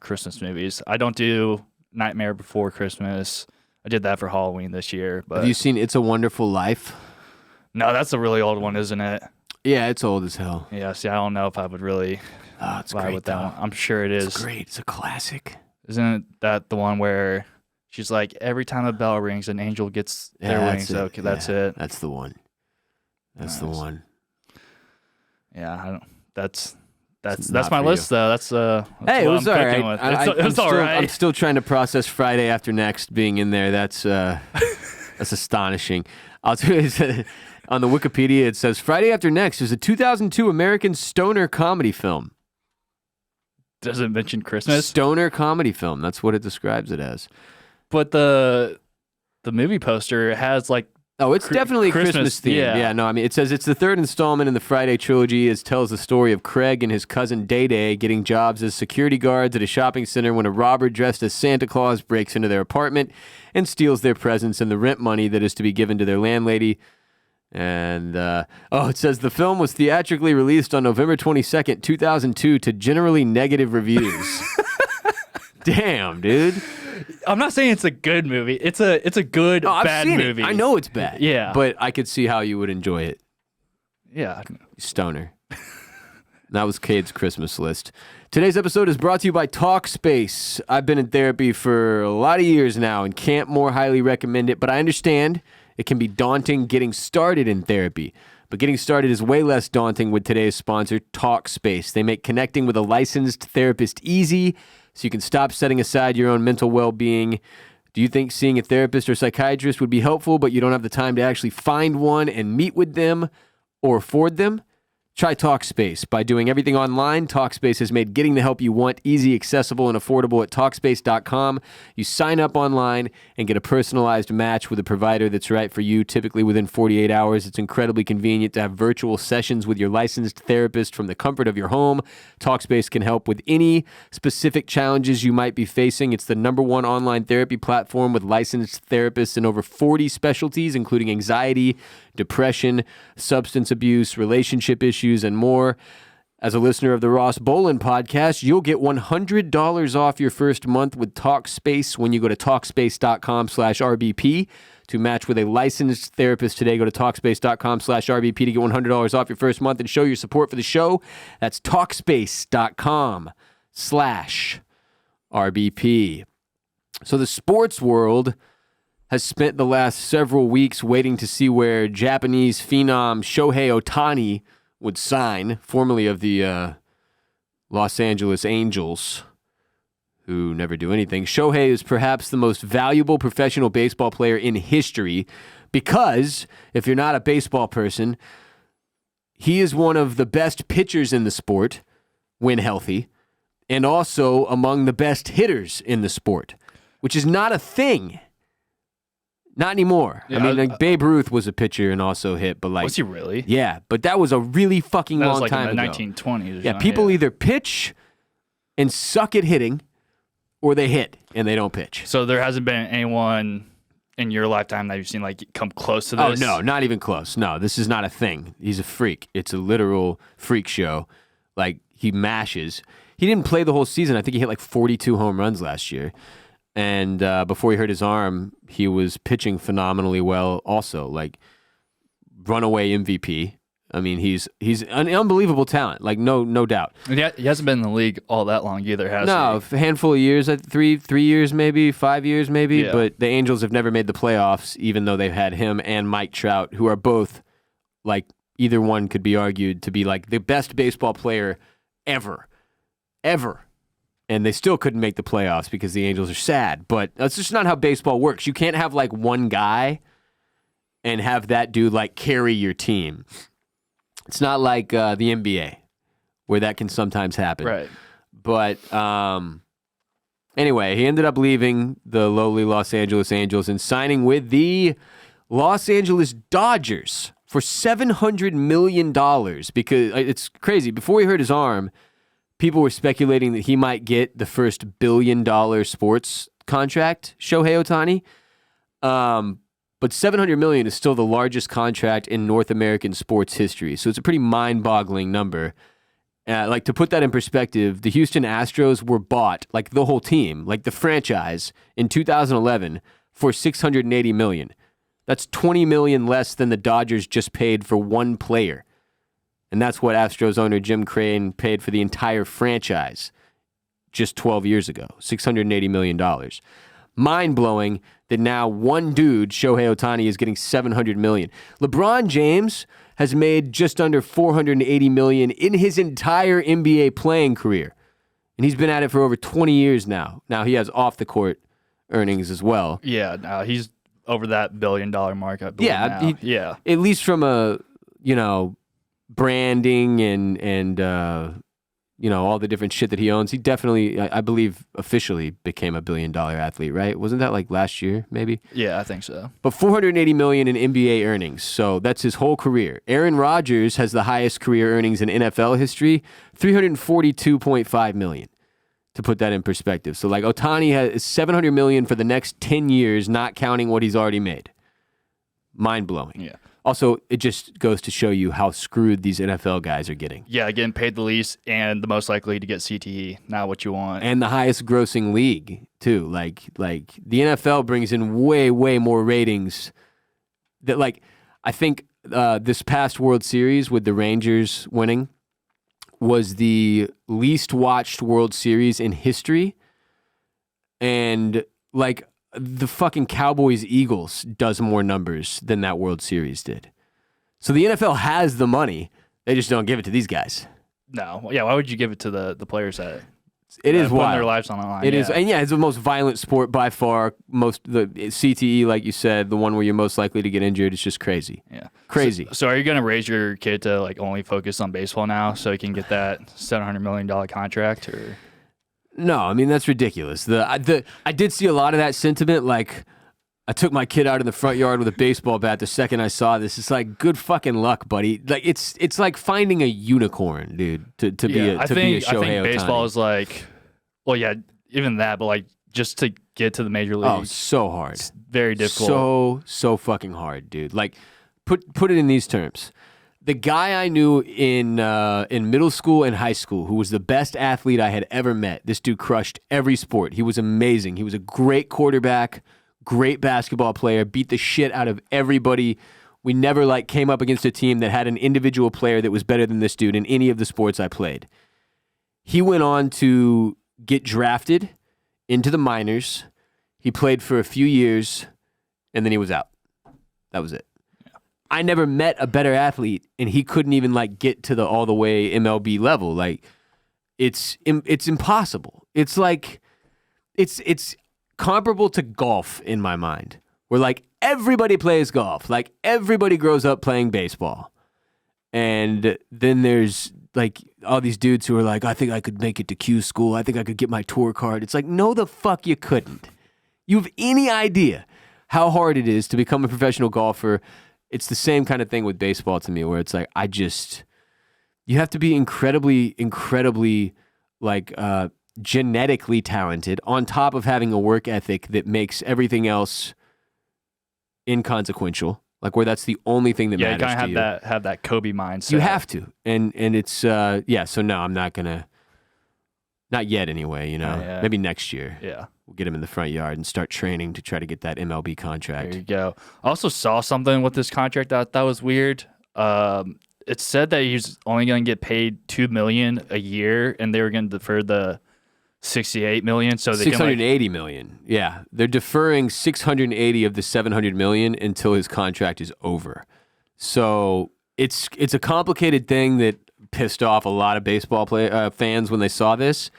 Christmas movies. I don't do Nightmare Before Christmas. I did that for Halloween this year. But have you seen It's a Wonderful Life? No, that's a really old one, isn't it? Yeah, it's old as hell. Yeah, see, I don't know if I would really It's vibe great with that though. one. I'm sure it is. It's great. It's a classic. Isn't that the one where she's like, every time a bell rings, an angel gets their wings? Okay, that's it. That's the one. That's the one. Yeah, I don't. That's not my for list though. That's Hey, it what was I'm all picking right. with. It's all right. I'm still trying to process Friday After Next being in there. That's astonishing. I'll tell you, on the Wikipedia it says Friday After Next is a 2002 American stoner comedy film. Does it mention Christmas? Stoner comedy film. That's what it describes it as. But the movie poster has like. Oh, it's definitely Christmas themed. Yeah, no, I mean, it says it's the third installment in the Friday trilogy. It tells the story of Craig and his cousin Day getting jobs as security guards at a shopping center when a robber dressed as Santa Claus breaks into their apartment and steals their presents and the rent money that is to be given to their landlady. And, it says the film was theatrically released on November 22nd, 2002 to generally negative reviews. Damn, dude. I'm not saying it's a good movie. It's a good bad movie. I know it's bad. Yeah. But I could see how you would enjoy it. Yeah. Stoner. That was Cade's Christmas list. Today's episode is brought to you by Talkspace. I've been in therapy for a lot of years now and can't more highly recommend it, but I understand it can be daunting getting started in therapy. But getting started is way less daunting with today's sponsor, Talkspace. They make connecting with a licensed therapist easy, so you can stop setting aside your own mental well-being. Do you think seeing a therapist or psychiatrist would be helpful, but you don't have the time to actually find one and meet with them or afford them? Try Talkspace. By doing everything online, Talkspace has made getting the help you want easy, accessible, and affordable at Talkspace.com. You sign up online and get a personalized match with a provider that's right for you, typically within 48 hours. It's incredibly convenient to have virtual sessions with your licensed therapist from the comfort of your home. Talkspace can help with any specific challenges you might be facing. It's the #1 online therapy platform with licensed therapists in over 40 specialties, including anxiety, depression, substance abuse, relationship issues, and more. As a listener of the Ross Bolin podcast, you'll get $100 off your first month with Talkspace when you go to Talkspace.com/RBP. To match with a licensed therapist today, go to Talkspace.com/RBP to get $100 off your first month and show your support for the show. That's Talkspace.com/RBP. So the sports world has spent the last several weeks waiting to see where Japanese phenom Shohei Ohtani would sign, formerly of the Los Angeles Angels, who never do anything. Shohei is perhaps the most valuable professional baseball player in history because, if you're not a baseball person, he is one of the best pitchers in the sport when healthy, and also among the best hitters in the sport, which is not a thing. Not anymore. Yeah, I mean, like Babe Ruth was a pitcher and also hit, but like... Was he really? Yeah, but that was a really fucking long like time in the ago. 1920s. Yeah, people either pitch and suck at hitting, or they hit and they don't pitch. So there hasn't been anyone in your lifetime that you've seen like come close to Oh, this? no, not even close. No, this is not a thing. He's a freak. It's a literal freak show. Like, he mashes. He didn't play the whole season. I think he hit like 42 home runs last year. And before he hurt his arm, he was pitching phenomenally well also. Like, runaway MVP. I mean, he's an unbelievable talent. Like, no doubt. And he hasn't been in the league all that long either, has he? No, a handful of years, 3 years maybe, 5 years maybe. Yeah. But the Angels have never made the playoffs, even though they've had him and Mike Trout, who are both, like, either one could be argued to be, like, the best baseball player ever. And they still couldn't make the playoffs because the Angels are sad. But that's just not how baseball works. You can't have, like, one guy and have that dude, like, carry your team. It's not like the NBA, where that can sometimes happen. Right. But anyway, he ended up leaving the lowly Los Angeles Angels and signing with the Los Angeles Dodgers for $700 million because it's crazy. Before he hurt his arm, people were speculating that he might get the first $1 billion sports contract, Shohei Ohtani. But $700 million is still the largest contract in North American sports history. So it's a pretty mind-boggling number. Like, to put that in perspective, the Houston Astros were bought, like the whole team, like the franchise, in 2011 for $680 million. That's $20 million less than the Dodgers just paid for one player. And that's what Astros owner Jim Crane paid for the entire franchise just 12 years ago, $680 million. Mind-blowing that now one dude, Shohei Ohtani, is getting $700 million. LeBron James has made just under $480 million in his entire NBA playing career. And he's been at it for over 20 years now. Now he has off-the-court earnings as well. Yeah, no, he's over that $1 billion mark, I believe. Yeah, at least from a, branding and all the different shit that he owns. He definitely, I believe, officially became a $1 billion athlete, right? Wasn't that like last year, maybe? Yeah, I think so. But $480 million in NBA earnings, so that's his whole career. Aaron Rodgers has the highest career earnings in NFL history, $342.5 million. To put that in perspective. So like Ohtani has $700 million for the next 10 years, not counting what he's already made. Mind-blowing. Yeah. Also, it just goes to show you how screwed these NFL guys are getting. Yeah, getting paid the least and the most likely to get CTE, not what you want. And the highest grossing league, too. Like the NFL brings in way, way more ratings. That I think this past World Series with the Rangers winning was the least watched World Series in history. And the fucking Cowboys-Eagles does more numbers than that World Series did. So the NFL has the money. They just don't give it to these guys. No. Yeah, why would you give it to the players that it is putting wild. Their lives on the line? It is, and it's the most violent sport by far. The CTE, like you said, the one where you're most likely to get injured, it's just crazy. Yeah. Crazy. So are you going to raise your kid to only focus on baseball now so he can get that $700 million contract? Or no, I mean that's ridiculous. I did see a lot of that sentiment. I took my kid out in the front yard with a baseball bat the second I saw this. It's like, good fucking luck, buddy. It's like finding a unicorn, dude, to be a Shohei Ohtani. I think baseball is even that, but just to get to the major leagues. Oh, so hard. It's very difficult. So fucking hard, dude. Put it in these terms. The guy I knew in middle school and high school who was the best athlete I had ever met. This dude crushed every sport. He was amazing. He was a great quarterback, great basketball player, beat the shit out of everybody. We never came up against a team that had an individual player that was better than this dude in any of the sports I played. He went on to get drafted into the minors. He played for a few years, and then he was out. That was it. I never met a better athlete, and he couldn't even get to the all the way MLB level. It's impossible. It's it's comparable to golf in my mind, where everybody plays golf, everybody grows up playing baseball, and then there's all these dudes who are I think I could make it to Q school. I think I could get my tour card. It's no, the fuck you couldn't. You have any idea how hard it is to become a professional golfer? It's the same kind of thing with baseball to me, where it's you have to be incredibly, incredibly genetically talented on top of having a work ethic that makes everything else inconsequential. Where that's the only thing that matters to you. Yeah, you kind of have that Kobe mindset. You have to. And it's, so no, I'm not going to, not yet anyway, maybe next year. Yeah. We'll get him in the front yard and start training to try to get that MLB contract. There you go. I also saw something with this contract that I thought was weird. It said that he's only going to get paid $2 million a year, and they were going to defer the $68 million. So they $680 million. Yeah, they're deferring $680 of the $700 million until his contract is over. So it's a complicated thing that pissed off a lot of baseball fans when they saw this.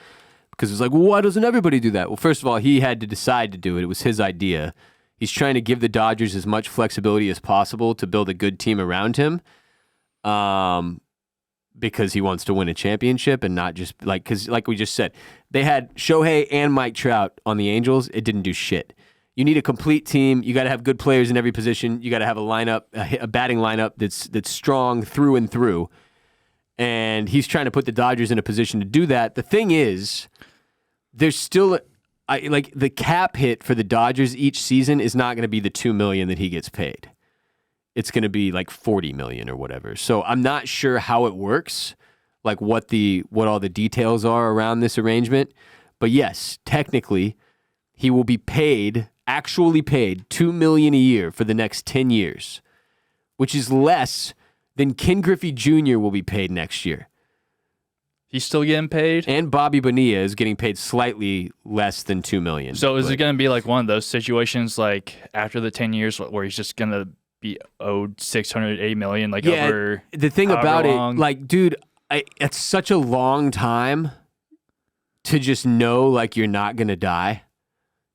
Because it's well, why doesn't everybody do that? Well, first of all, he had to decide to do it. It was his idea. He's trying to give the Dodgers as much flexibility as possible to build a good team around him, because he wants to win a championship and not just because we just said, they had Shohei and Mike Trout on the Angels. It didn't do shit. You need a complete team. You got to have good players in every position. You got to have a lineup, a batting lineup that's strong through and through. And he's trying to put the Dodgers in a position to do that. The thing is, there's still the cap hit for the Dodgers each season is not going to be the $2 million that he gets paid. It's going to be $40 million or whatever. So I'm not sure how it works, what all the details are around this arrangement. But yes, technically, he will be actually paid $2 million a year for the next 10 years, which is less than Ken Griffey Jr. will be paid next year. He's still getting paid? And Bobby Bonilla is getting paid slightly less than $2 million. So is it going to be like one of those situations like after the 10 years where he's just going to be owed $680 million over the thing about long? it, like, dude, it's such a long time to just know like you're not going to die.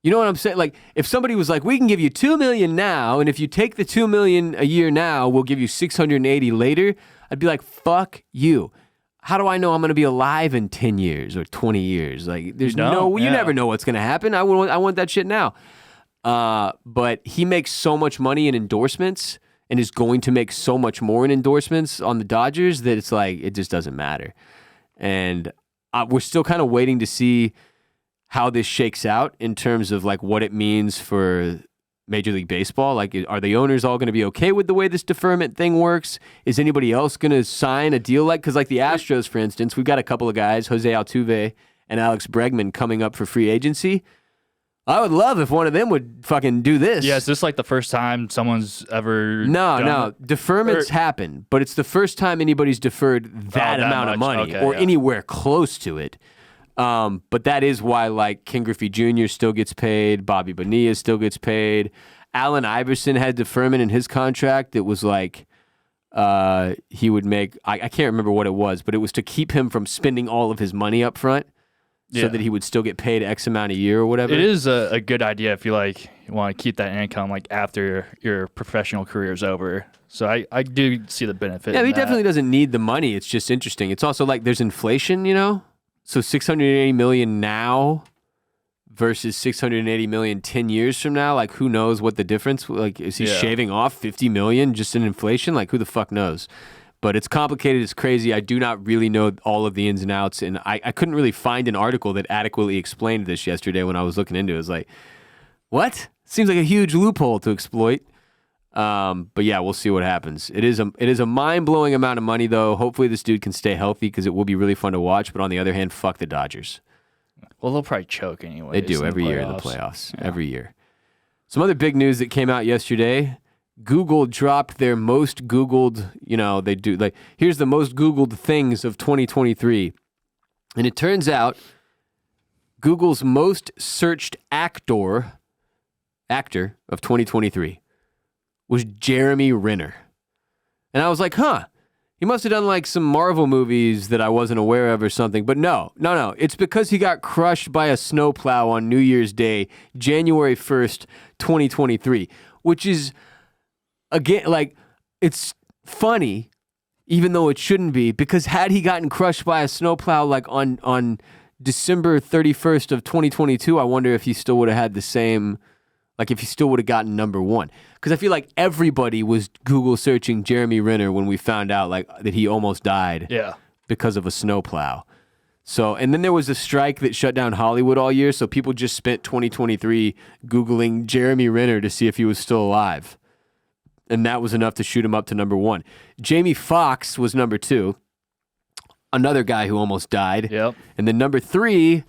You know what I'm saying? Like, if somebody was like, we can give you $2 million now, and if you take the $2 million a year now, we'll give you $680 later, I'd be like, fuck you. How do I know I'm going to be alive in 10 years or 20 years? Like, there's you never know what's going to happen. I want that shit now. But he makes so much money in endorsements and is going to make so much more in endorsements on the Dodgers that it's like, it just doesn't matter. And we're still kind of waiting to see how this shakes out in terms of like what it means for Major League Baseball. Like, are the owners all going to be okay with the way this deferment thing works? Is anybody else going to sign a deal because like the Astros, for instance, we've got a couple of guys, Jose Altuve and Alex Bregman, coming up for free agency. I would love if one of them would fucking do this. Yeah, is this like the first time someone's ever No. Deferments happen, but it's the first time anybody's deferred that amount of money or anywhere close to it. But that is why, like, Ken Griffey Jr. still gets paid, Bobby Bonilla still gets paid. Allen Iverson had deferment in his contract that was like he would make, I can't remember what it was, but it was to keep him from spending all of his money up front so that he would still get paid X amount a year or whatever. It is a good idea if you want to keep that income like after your professional career is over. So I do see the benefit. Yeah, he definitely doesn't need the money. It's just interesting. It's also like there's inflation, you know? So $680 million now versus $680 million 10 years from now. Like, who knows what the difference? Like, is he shaving off $50 million just in inflation? Like, who the fuck knows? But it's complicated. It's crazy. I do not really know all of the ins and outs, and I couldn't really find an article that adequately explained this yesterday when I was looking into it. It was like, what? Seems like a huge loophole to exploit. But yeah, we'll see what happens. It is a mind-blowing amount of money, though. Hopefully this dude can stay healthy because it will be really fun to watch. But on the other hand, fuck the Dodgers. Well, they'll probably choke anyway. They do every year in the playoffs. Yeah. Every year. Some other big news that came out yesterday. Google dropped their most Googled, they do, like, here's the most Googled things of 2023. And it turns out Google's most searched actor of 2023 was Jeremy Renner. And I was like, he must have done like some Marvel movies that I wasn't aware of or something. But no. It's because he got crushed by a snowplow on New Year's Day, January 1st, 2023, which is, again, like, it's funny, even though it shouldn't be, because had he gotten crushed by a snowplow like on December 31st of 2022, I wonder if he still would have had the same, like if he still would have gotten number one. Because I feel like everybody was Google searching Jeremy Renner when we found out like that he almost died because of a snowplow. So, and then there was a strike that shut down Hollywood all year, so people just spent 2023 Googling Jeremy Renner to see if he was still alive. And that was enough to shoot him up to number one. Jamie Foxx was number two, another guy who almost died. Yep. And then number three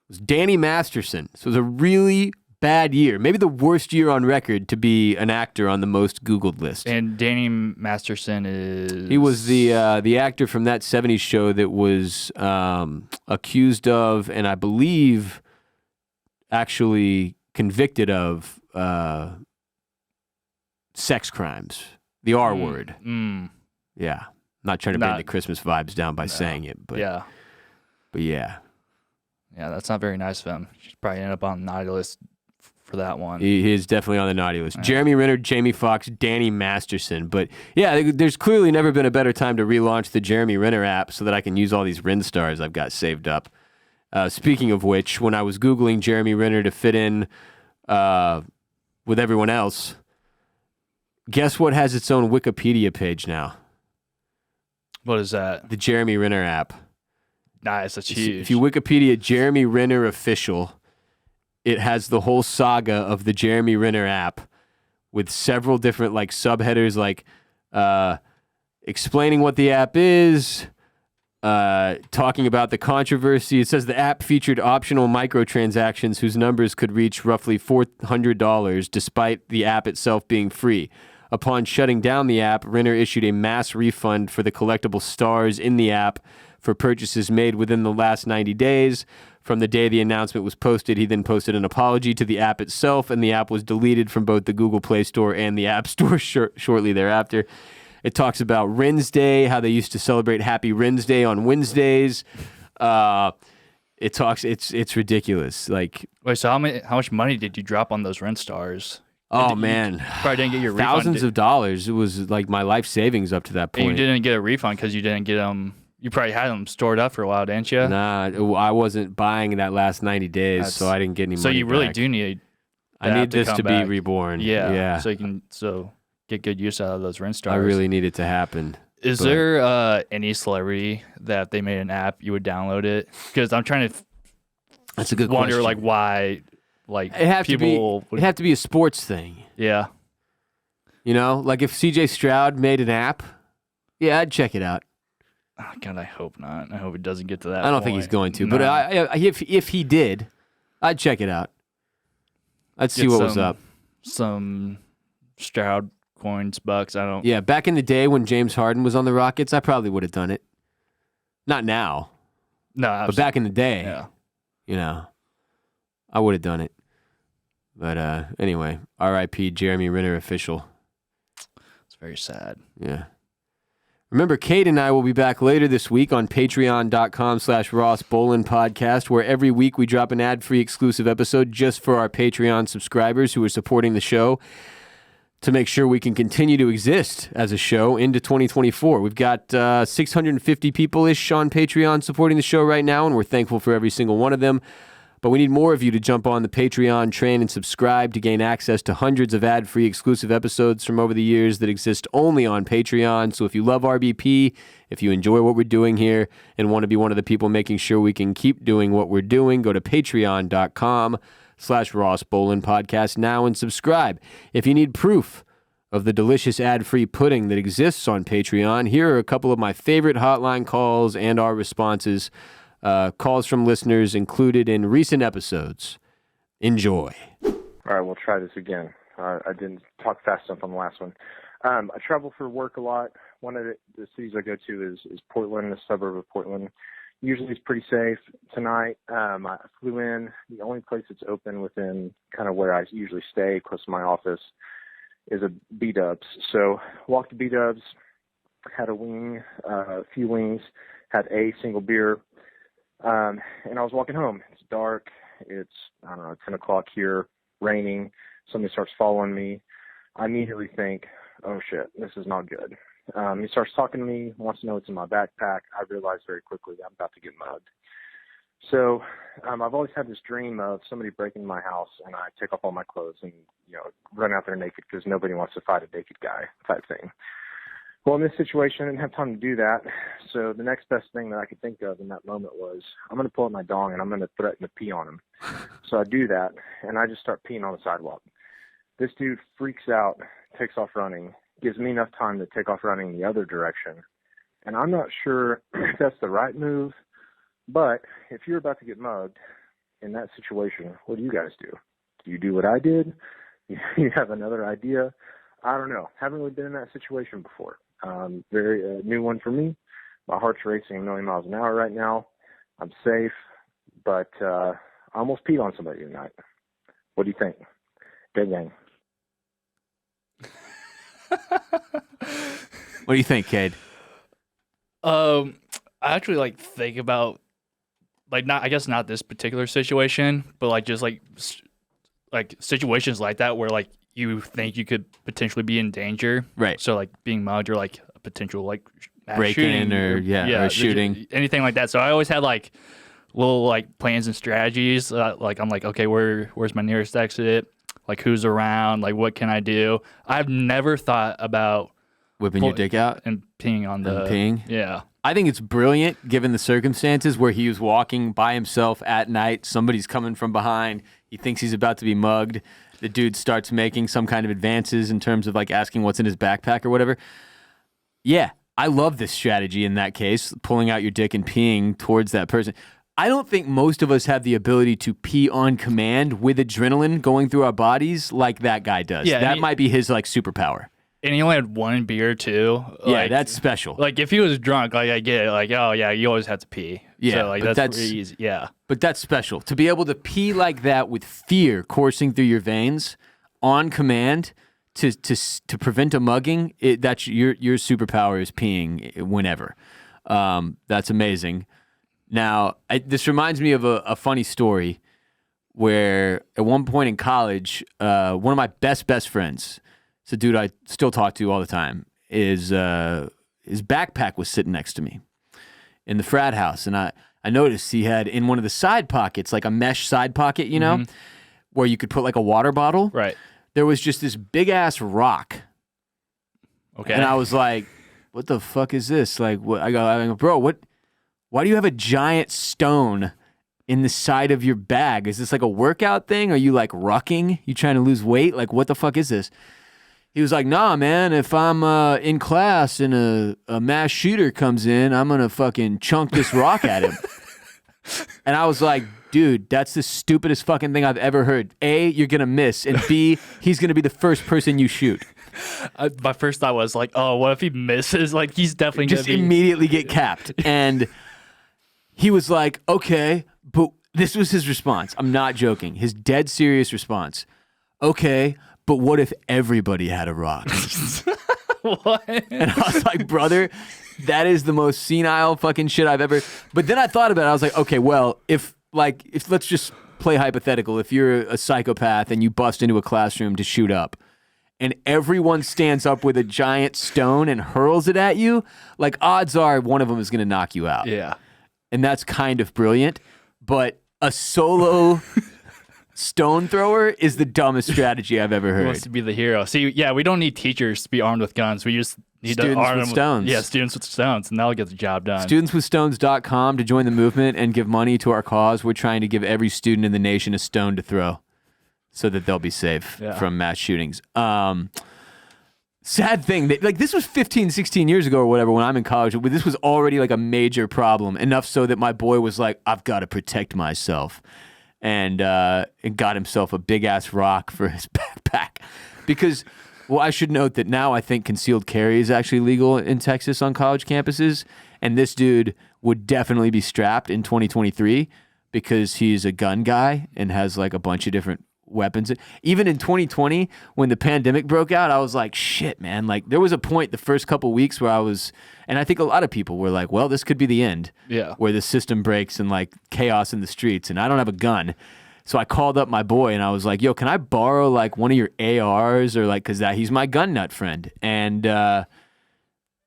was Danny Masterson. So it was a really bad year, maybe the worst year on record to be an actor on the most Googled list. And Danny Masterson is... He was the actor from that 70s show that was accused of, and I believe actually convicted of, sex crimes. The R word. Yeah. Not trying to bring the Christmas vibes down by saying it, but yeah. Yeah, that's not very nice of him. Should probably end up on the naughty list for that one. He is definitely on the naughty list. Jeremy Renner, Jamie Foxx, Danny Masterson. But yeah, there's clearly never been a better time to relaunch the Jeremy Renner app so that I can use all these Ren stars I've got saved up. Speaking of which, when I was Googling Jeremy Renner to fit in with everyone else, guess what has its own Wikipedia page now? What is that? The Jeremy Renner app. Nice, that's huge. If you Wikipedia Jeremy Renner official, it has the whole saga of the Jeremy Renner app with several different like subheaders, like explaining what the app is, talking about the controversy. It says the app featured optional microtransactions whose numbers could reach roughly $400 despite the app itself being free. Upon shutting down the app, Renner issued a mass refund for the collectible stars in the app for purchases made within the last 90 days. From the day the announcement was posted, he then posted an apology to the app itself, and the app was deleted from both the Google Play Store and the App Store shortly thereafter. It talks about Rens Day, how they used to celebrate Happy Rens Day on Wednesdays. It's ridiculous. Like, Wait, so how much money did you drop on those rent stars? oh You man, probably didn't get your thousands refund. of dollars. It was like my life savings up to that And you point. didn't get a refund because you didn't get them. You probably had them stored up for a while, didn't you? Nah, I wasn't buying that last 90 days, so I didn't get any money. So you really back. do need. I need this to be back. reborn. Yeah. So you can get good use out of those rent stars. I really need it to happen. Is there any celebrity that if they made an app you would download it? Because I'm trying to That's a good wonder question. like why It'd have people to be a sports thing. yeah. You know, like if CJ Stroud made an app, yeah, I'd check it out. Oh, God, I hope not. I hope it doesn't get to that. I don't think he's going to, but No. if he did, I'd check it out. I'd see Get what was up. Some Stroud coins, bucks. I don't. Yeah, back in the day when James Harden was on the Rockets, I probably would have done it. Not now, No, but back in the day, yeah. you know, I would have done it. But anyway, R.I.P. Jeremy Renner official. It's very sad. Yeah. Remember, Kade and I will be back later this week on patreon.com/Ross Bolin podcast, where every week we drop an ad-free exclusive episode just for our Patreon subscribers who are supporting the show to make sure we can continue to exist as a show into 2024. We've got 650 people-ish on Patreon supporting the show right now, and we're thankful for every single one of them. But we need more of you to jump on the Patreon train and subscribe to gain access to hundreds of ad-free exclusive episodes from over the years that exist only on Patreon. So if you love RBP, if you enjoy what we're doing here and want to be one of the people making sure we can keep doing what we're doing, go to patreon.com/Ross Bolin podcast now and subscribe. If you need proof of the delicious ad-free pudding that exists on Patreon, here are a couple of my favorite hotline calls and our responses. Calls from listeners included in recent episodes. Enjoy. All right, we'll try this again. I didn't talk fast enough on the last one. I travel for work a lot. One of the cities I go to is Portland, a suburb of Portland. Usually it's pretty safe. Tonight, I flew in. The only place that's open within kind of where I usually stay, close to my office, is a B-Dubs. So walked to B-Dubs, had a few wings, had a single beer. And I was walking home. It's dark. It's, 10 o'clock here, raining. Somebody starts following me. I immediately think, oh shit, this is not good. He starts talking to me, wants to know what's in my backpack. I realize very quickly that I'm about to get mugged. So, I've always had this dream of somebody breaking my house and I take off all my clothes and, run out there naked because nobody wants to fight a naked guy type thing. Well, in this situation, I didn't have time to do that. So the next best thing that I could think of in that moment was, I'm going to pull out my dong and I'm going to threaten to pee on him. So I do that, and I just start peeing on the sidewalk. This dude freaks out, takes off running, gives me enough time to take off running the other direction. And I'm not sure if that's the right move, but if you're about to get mugged in that situation, what do you guys do? Do you do what I did? You have another idea? I don't know. Haven't really been in that situation before. Very new one for me. My heart's racing a million miles an hour right now. I'm safe, but I almost peed on somebody tonight. What do you think? Gang gang. What do you think, Kade? I actually think about not this particular situation, but just situations like that where you think you could potentially be in danger. Right. So being mugged or a potential mass Break-in shooting or or shooting. anything like that. So I always had little plans and strategies. I'm okay, where's my nearest exit? Who's around? What can I do? I've never thought about Whipping your dick out and peeing on the peeing. Yeah. I think it's brilliant given the circumstances where he was walking by himself at night. Somebody's coming from behind. He thinks he's about to be mugged. The dude starts making some kind of advances in terms of asking what's in his backpack or whatever. Yeah, I love this strategy in that case, pulling out your dick and peeing towards that person. I don't think most of us have the ability to pee on command with adrenaline going through our bodies like that guy does. Yeah, that might be his like superpower. And he only had one beer too. Yeah, that's special. Like if he was drunk, like I get it. Like, oh yeah, you always have to pee. Yeah, so, like but that's pretty easy. Yeah. But that's special. To be able to pee like that with fear coursing through your veins on command to prevent a mugging, that's your superpower is peeing whenever. That's amazing. Now, this reminds me of a funny story where at one point in college, one of my best friends, it's a dude I still talk to all the time, his backpack was sitting next to me in the frat house. And I noticed he had in one of the side pockets, like a mesh side pocket, you know, where you could put like a water bottle. Right. There was just this big ass rock. Okay. And I was like, what the fuck is this? Like, what? I go, bro, why do you have a giant stone in the side of your bag? Is this like a workout thing? Are you like rucking? You trying to lose weight? Like, what the fuck is this? He was like, nah, man, if I'm in class and a mass shooter comes in, I'm going to fucking chunk this rock at him. And I was like, dude, that's the stupidest fucking thing I've ever heard. A, you're going to miss. And B, he's going to be the first person you shoot. My first thought was like, oh, what if he misses? Like, he's definitely just immediately get capped. And he was like, okay, but this was his response. I'm not joking. His dead serious response. Okay, but what if everybody had a rock? What? And I was like, brother, that is the most senile fucking shit I've ever. But then I thought about it. I was like, okay, well, if let's just play hypothetical. If you're a psychopath and you bust into a classroom to shoot up, and everyone stands up with a giant stone and hurls it at you, like odds are one of them is going to knock you out. Yeah. And that's kind of brilliant. But a solo stone thrower is the dumbest strategy I've ever He heard. wants to be the hero. See, yeah, we don't need teachers to be armed with guns. We just need Students to arm with them stones. Yeah, students with stones, and that'll get the job done. Studentswithstones.com to join the movement and give money to our cause. We're trying to give every student in the nation a stone to throw so that they'll be safe from mass shootings. Sad thing, like this was 15, 16 years ago or whatever when I'm in college. This was already like a major problem, enough so that my boy was like, I've got to protect myself. And got himself a big-ass rock for his backpack. Because, well, I should note that now I think concealed carry is actually legal in Texas on college campuses. And this dude would definitely be strapped in 2023 because he's a gun guy and has like a bunch of different weapons. Even in 2020, when the pandemic broke out, I was like, shit, man. Like, there was a point the first couple weeks where I was, and I think a lot of people were like, well, this could be the end. Yeah. Where the system breaks and like chaos in the streets, and I don't have a gun. So I called up my boy and I was like, yo, can I borrow like one of your ARs or like, cause he's my gun nut friend. And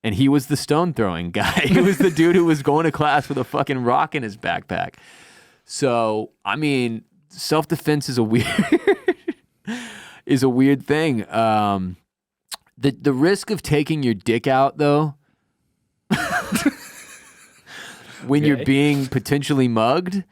he was the stone throwing guy. He was the dude who was going to class with a fucking rock in his backpack. So, I mean, self-defense is a weird thing. The risk of taking your dick out though, when you're being potentially mugged,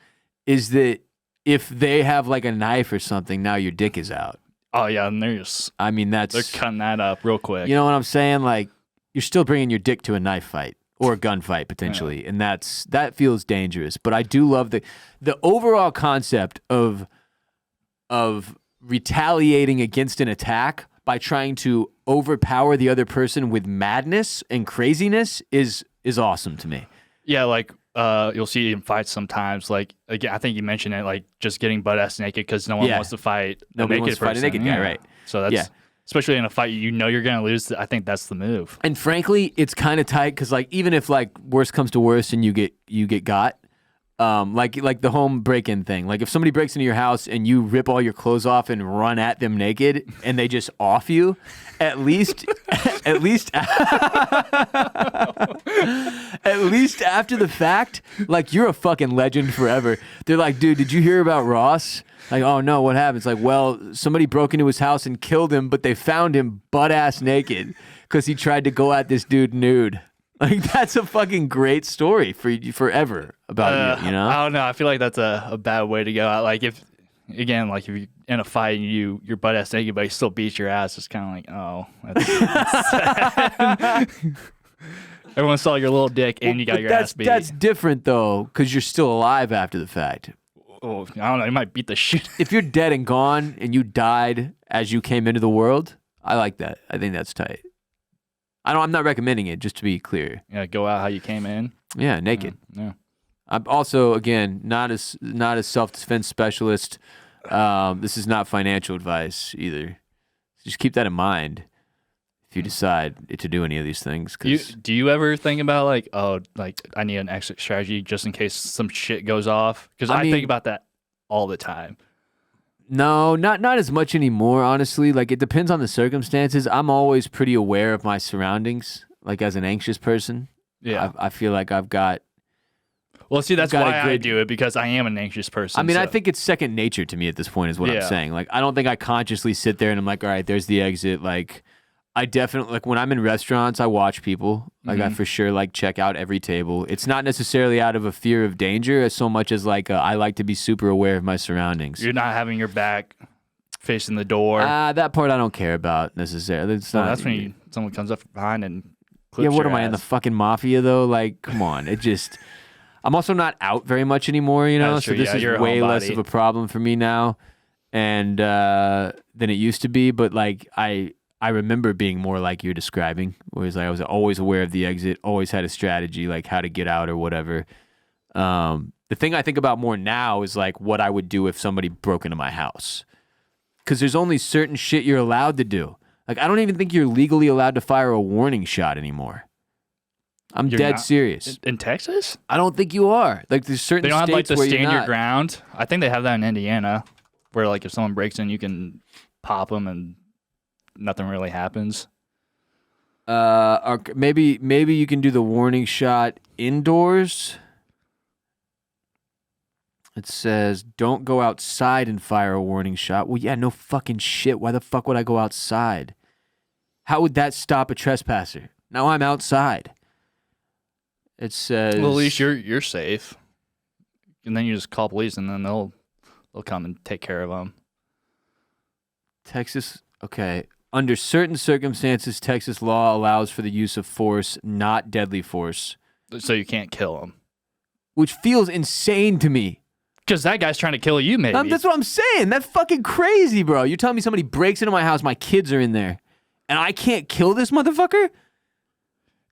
is that if they have like a knife or something, now your dick is out. Oh yeah, and they're cutting that up real quick. You know what I'm saying? Like, you're still bringing your dick to a knife fight or a gunfight potentially, and that feels dangerous. But I do love the overall concept of retaliating against an attack by trying to overpower the other person with madness and craziness is awesome to me. Yeah, like you'll see in fights sometimes. Like again, I think you mentioned it, like just getting butt ass naked because no one wants to fight a Nobody naked wants to fight a person. naked guy, right? So that's especially in a fight you know you're gonna lose. I think that's the move. And frankly, it's kind of tight because like even if like worst comes to worst and you get got. Like the home break-in thing. Like if somebody breaks into your house and you rip all your clothes off and run at them naked and they just off you, at least at least after the fact, like you're a fucking legend forever. They're like, dude, did you hear about Ross? Like, oh no, what happened? It's like, well, somebody broke into his house and killed him, but they found him butt-ass naked because he tried to go at this dude nude. Like, that's a fucking great story for you forever about you know? I don't know. I feel like that's a bad way to go out. Like, if you're in a fight and you're butt ass naked, but he still beats your ass, it's kind of like, oh. That's Everyone saw your little dick and you got your ass beat. That's different though, because you're still alive after the fact. Oh, I don't know. You might beat the shit. If you're dead and gone and you died as you came into the world, I like that. I think that's tight. I'm not recommending it, just to be clear. Yeah, go out how you came in. Yeah, naked. Yeah. I'm also, again, not a self-defense specialist. This is not financial advice either. Just keep that in mind if you decide to do any of these things. Do you ever think about like I need an exit strategy just in case some shit goes off? Because I think about that all the time. No, not as much anymore, honestly. Like, it depends on the circumstances. I'm always pretty aware of my surroundings, like as an anxious person. Yeah. I feel like I've got... Well, see, that's why I do it, because I am an anxious person. I mean, I think it's second nature to me at this point is what I'm saying. Like, I don't think I consciously sit there and I'm like, all right, there's the exit. Like, I definitely, like, when I'm in restaurants, I watch people. Like, I for sure, like, check out every table. It's not necessarily out of a fear of danger as so much as, like, I like to be super aware of my surroundings. You're not having your back facing the door. That part I don't care about necessarily. That's when someone comes up behind and clips what your am I, in the fucking mafia, though? Like, come on. It just... I'm also not out very much anymore, you know? That's so true. this is way less of a problem for me now and than it used to be. But, like, I remember being more like you're describing, whereas I was always aware of the exit, always had a strategy, like how to get out or whatever. The thing I think about more now is, like, what I would do if somebody broke into my house. Because there's only certain shit you're allowed to do. Like, I don't even think you're legally allowed to fire a warning shot anymore. I'm dead serious. In Texas? I don't think you are. Like, there's certain they don't states have, like, the where stand you're your ground. I think they have that in Indiana, where, like, if someone breaks in, you can pop them and nothing really happens. Or maybe you can do the warning shot indoors. It says, don't go outside and fire a warning shot. Well, yeah, no fucking shit. Why the fuck would I go outside? How would that stop a trespasser? Now I'm outside. It says... Well, at least you're safe. And then you just call police, and then they'll come and take care of them. Texas... Okay. Under certain circumstances, Texas law allows for the use of force, not deadly force. So you can't kill them. Which feels insane to me. Because that guy's trying to kill you, maybe. That's what I'm saying. That's fucking crazy, bro. You're telling me somebody breaks into my house, my kids are in there, and I can't kill this motherfucker?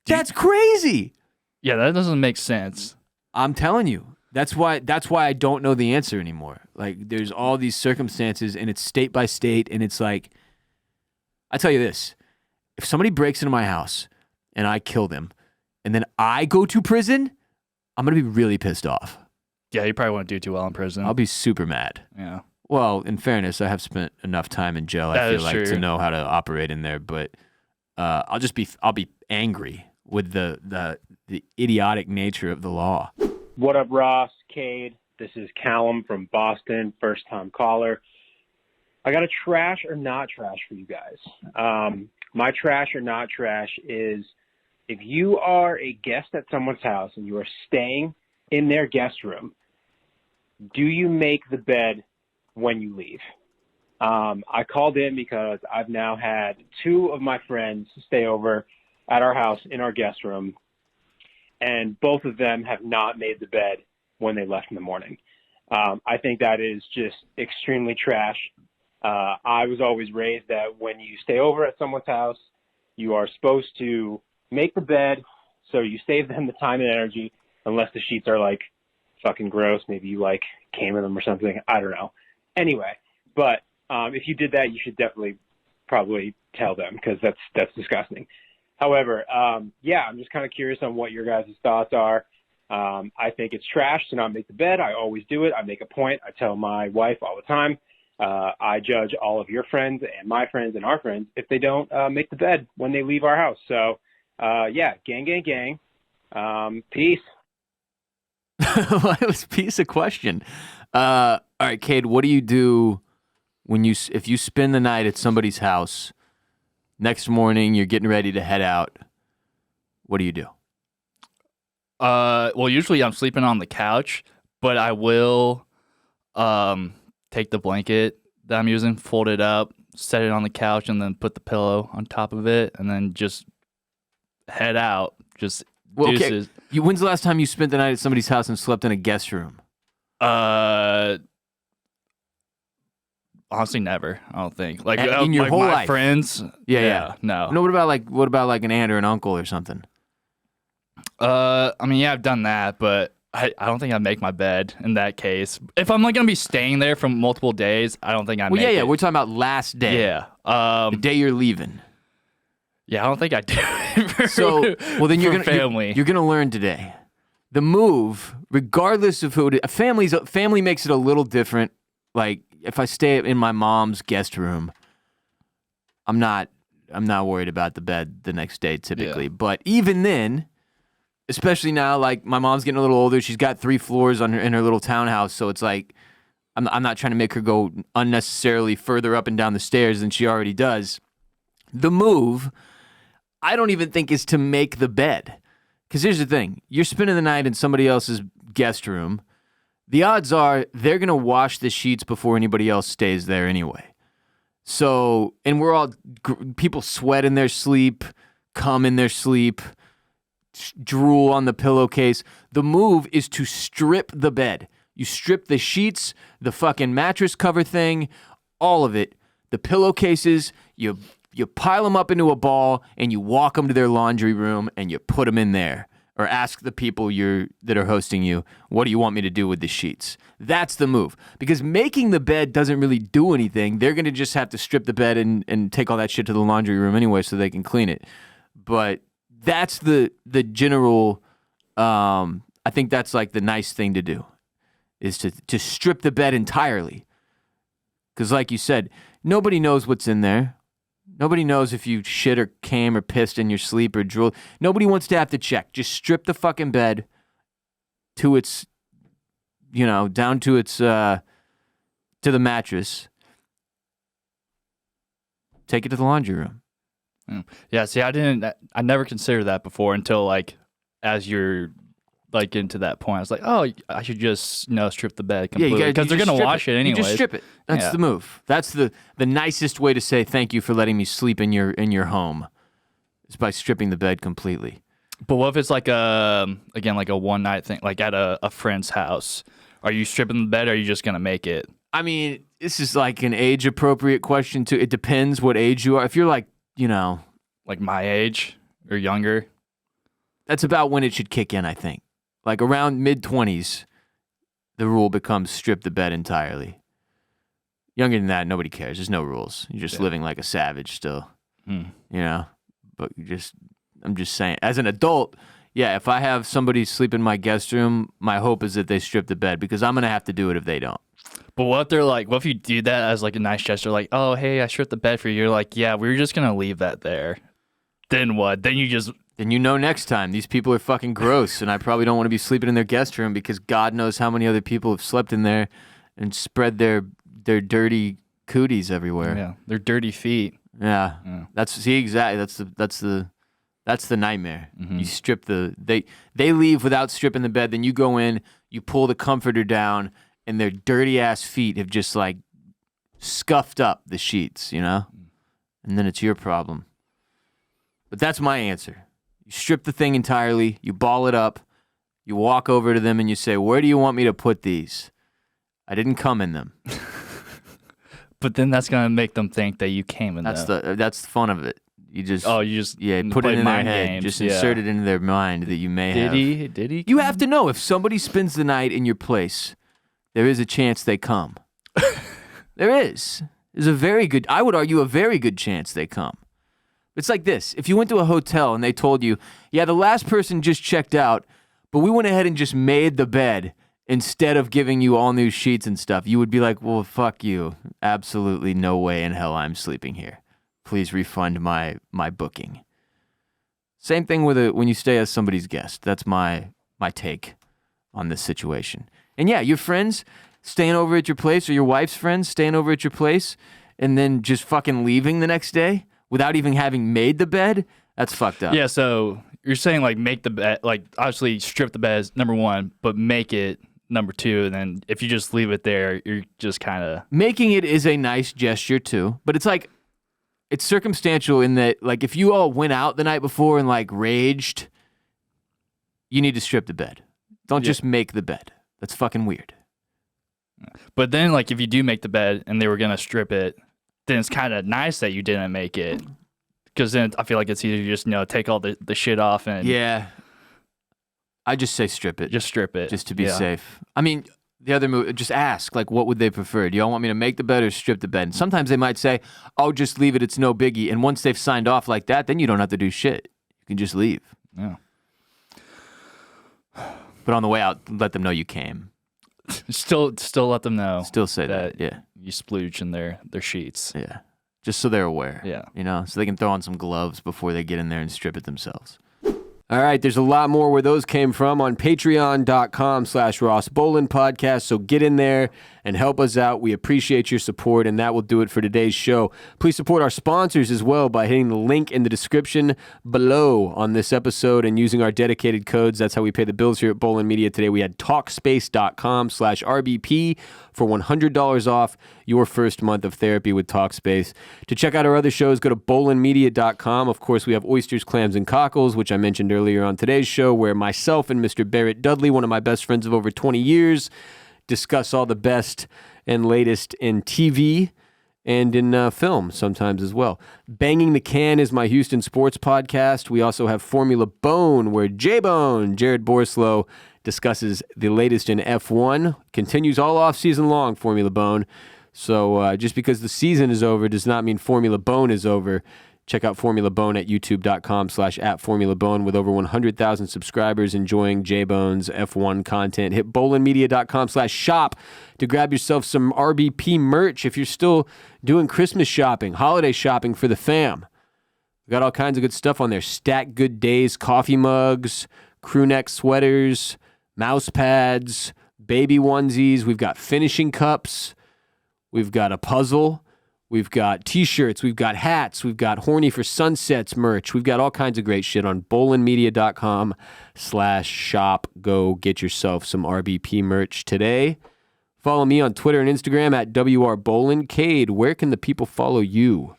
That's crazy. Yeah, that doesn't make sense. I'm telling you. That's why I don't know the answer anymore. Like, there's all these circumstances, and it's state by state, and it's like, I tell you this. If somebody breaks into my house, and I kill them, and then I go to prison, I'm going to be really pissed off. Yeah, you probably won't do too well in prison. I'll be super mad. Yeah. Well, in fairness, I have spent enough time in jail, I feel like, to know how to operate in there, but I'll be angry with the idiotic nature of the law. What up, Ross, Cade? This is Callum from Boston, first-time caller. I got a trash or not trash for you guys. My trash or not trash is if you are a guest at someone's house and you are staying in their guest room, do you make the bed when you leave? I called in because I've now had two of my friends stay over at our house in our guest room, and both of them have not made the bed when they left in the morning. I think that is just extremely trash. I was always raised that when you stay over at someone's house, you are supposed to make the bed so you save them the time and energy, unless the sheets are, like, fucking gross. Maybe you, like, came in them or something. I don't know. Anyway, but if you did that, you should definitely probably tell them, because that's disgusting. However, yeah, I'm just kind of curious on what your guys' thoughts are. I think it's trash to not make the bed. I always do it. I make a point. I tell my wife all the time. I judge all of your friends and my friends and our friends if they don't make the bed when they leave our house. So, yeah, gang, gang, gang. Peace. Well, it was peace a question. All right, Cade, what do you do if you spend the night at somebody's house? Next morning, you're getting ready to head out. What do you do? Well, usually I'm sleeping on the couch, but I will take the blanket that I'm using, fold it up, set it on the couch, and then put the pillow on top of it, and then just head out, just Well, okay. Deuces. When's the last time you spent the night at somebody's house and slept in a guest room? Honestly, never. I don't think. Like In your like whole my life? friends. Yeah. No. No, what about like an aunt or an uncle or something? I mean, yeah, I've done that, but I don't think I'd make my bed in that case. If I'm like gonna be staying there for multiple days, I don't think I'd make it. Yeah. We're talking about last day. Yeah. The day you're leaving. Yeah, I don't think I do. Well, then family. You're gonna learn today. The move, regardless of who it is, family makes it a little different. Like if I stay in my mom's guest room, I'm not worried about the bed the next day typically. Yeah. But even then, especially now, like my mom's getting a little older. She's got 3 floors in her little townhouse, so it's like I'm not trying to make her go unnecessarily further up and down the stairs than she already does. The move, I don't even think, is to make the bed. Because here's the thing. You're spending the night in somebody else's guest room. The odds are they're going to wash the sheets before anybody else stays there anyway. So, and people sweat in their sleep, cum in their sleep, drool on the pillowcase. The move is to strip the bed. You strip the sheets, the fucking mattress cover thing, all of it. The pillowcases, you pile them up into a ball and you walk them to their laundry room and you put them in there. Or ask the people that are hosting you, what do you want me to do with the sheets? That's the move. Because making the bed doesn't really do anything. They're going to just have to strip the bed and take all that shit to the laundry room anyway so they can clean it. But that's the general, I think that's like the nice thing to do, is to strip the bed entirely. Because like you said, nobody knows what's in there. Nobody knows if you shit or came or pissed in your sleep or drooled. Nobody wants to have to check. Just strip the fucking bed to its, down to its, to the mattress. Take it to the laundry room. Yeah, see, I never considered that before until like as you're like into that point. I was like, oh, I should just strip the bed completely because they're gonna wash it anyway. You just strip it. That's the move. That's the nicest way to say thank you for letting me sleep in your home. Is by stripping the bed completely. But what if it's like a one night thing, like at a friend's house? Are you stripping the bed or are you just gonna make it? I mean, this is like an age appropriate question too. It depends what age you are. If you're like, like my age or younger, that's about when it should kick in, I think. Like around mid-20s, the rule becomes strip the bed entirely. Younger than that, nobody cares. There's no rules. You're just living like a savage still. But I'm just saying, as an adult, yeah, if I have somebody sleep in my guest room, my hope is that they strip the bed because I'm going to have to do it if they don't. But what if you do that as like a nice gesture, like, oh, hey, I stripped the bed for you. You're like, yeah, we were just going to leave that there. Then what? Then next time, these people are fucking gross, and I probably don't want to be sleeping in their guest room because God knows how many other people have slept in there and spread their dirty cooties everywhere. Yeah, their dirty feet. Yeah. That's the nightmare. Mm-hmm. You strip they leave without stripping the bed, then you go in, you pull the comforter down, and their dirty ass feet have just like scuffed up the sheets, and then it's your problem. But that's my answer. You strip the thing entirely, you ball it up, you walk over to them and you say, where do you want me to put these? I didn't come in them. But then that's going to make them think that you came in them. That's the fun of it. You just put it in their head. Games, just insert it into their mind that you may have. Did he? You have to know if somebody spends the night in your place, there is a chance they come. There is. I would argue, a very good chance they come. It's like this. If you went to a hotel and they told you, yeah, the last person just checked out, but we went ahead and just made the bed instead of giving you all new sheets and stuff, you would be like, well, fuck you. Absolutely no way in hell I'm sleeping here. Please refund my booking. Same thing when you stay as somebody's guest. That's my take on this situation. And yeah, your friends staying over at your place, or your wife's friends staying over at your place, and then just fucking leaving the next day without even having made the bed, that's fucked up. Yeah, so you're saying like make the bed, like obviously strip the bed is number one, but make it number two, and then if you just leave it there, you're just kind of... Making it is a nice gesture too, but it's like, it's circumstantial in that, like, if you all went out the night before and like raged, you need to strip the bed. Don't just make the bed. That's fucking weird. But then, like, if you do make the bed and they were going to strip it, then it's kind of nice that you didn't make it. Because then I feel like it's easier to just, take all the shit off and Yeah. I just say strip it. just strip it. Just to be safe. I mean, the other move, just ask, like, what would they prefer? Do y'all want me to make the bed or strip the bed? And sometimes they might say, oh, just leave it. It's no biggie. And once they've signed off like that, then you don't have to do shit. You can just leave. Yeah. But on the way out, let them know you came. Still let them know. Still say that. Yeah. You splooge in their sheets. Yeah. Just so they're aware. Yeah. So they can throw on some gloves before they get in there and strip it themselves. All right, there's a lot more where those came from on patreon.com/Ross Bolin podcast. So get in there and help us out. We appreciate your support, and that will do it for today's show. Please support our sponsors as well by hitting the link in the description below on this episode and using our dedicated codes. That's how we pay the bills here at Bolin Media. Today we had Talkspace.com/RBP for $100 off your first month of therapy with Talkspace. To check out our other shows, go to BolinMedia.com. Of course, we have Oysters, Clams, and Cockles, which I mentioned earlier on today's show, where myself and Mr. Barrett Dudley, one of my best friends of over 20 years, discuss all the best and latest in TV and in film sometimes as well. Banging the Can is my Houston sports podcast. We also have Formula Bone, where J-Bone, Jared Borslow, discusses the latest in F1. Continues all off season long, Formula Bone. So just because the season is over does not mean Formula Bone is over. Check out Formula Bone at youtube.com/@FormulaBone with over 100,000 subscribers enjoying J-Bone's F1 content. Hit BolinMedia.com/shop to grab yourself some RBP merch if you're still doing Christmas shopping, holiday shopping for the fam. We got all kinds of good stuff on there. Stack Good Days coffee mugs, crew neck sweaters, mouse pads, baby onesies. We've got finishing cups. We've got a puzzle. We've got T-shirts. We've got hats. We've got Horny for Sunsets merch. We've got all kinds of great shit on BolinMedia.com/shop. Go get yourself some RBP merch today. Follow me on Twitter and Instagram at WRBolin. Cade, where can the people follow you?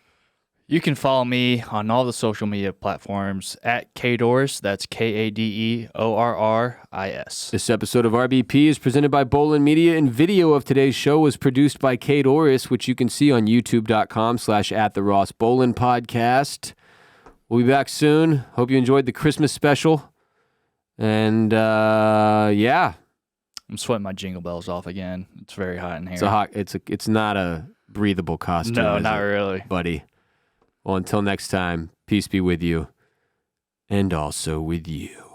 You can follow me on all the social media platforms at Kade Orris. That's KADEORRIS. This episode of RBP is presented by Bolin Media, and video of today's show was produced by Kade Orris, which you can see on youtube.com/@the-Ross-Bolin-podcast. We'll be back soon. Hope you enjoyed the Christmas special. And, yeah. I'm sweating my jingle bells off again. It's very hot in here. It's not a breathable costume. No, not really. Buddy. Well, until next time, peace be with you, and also with you.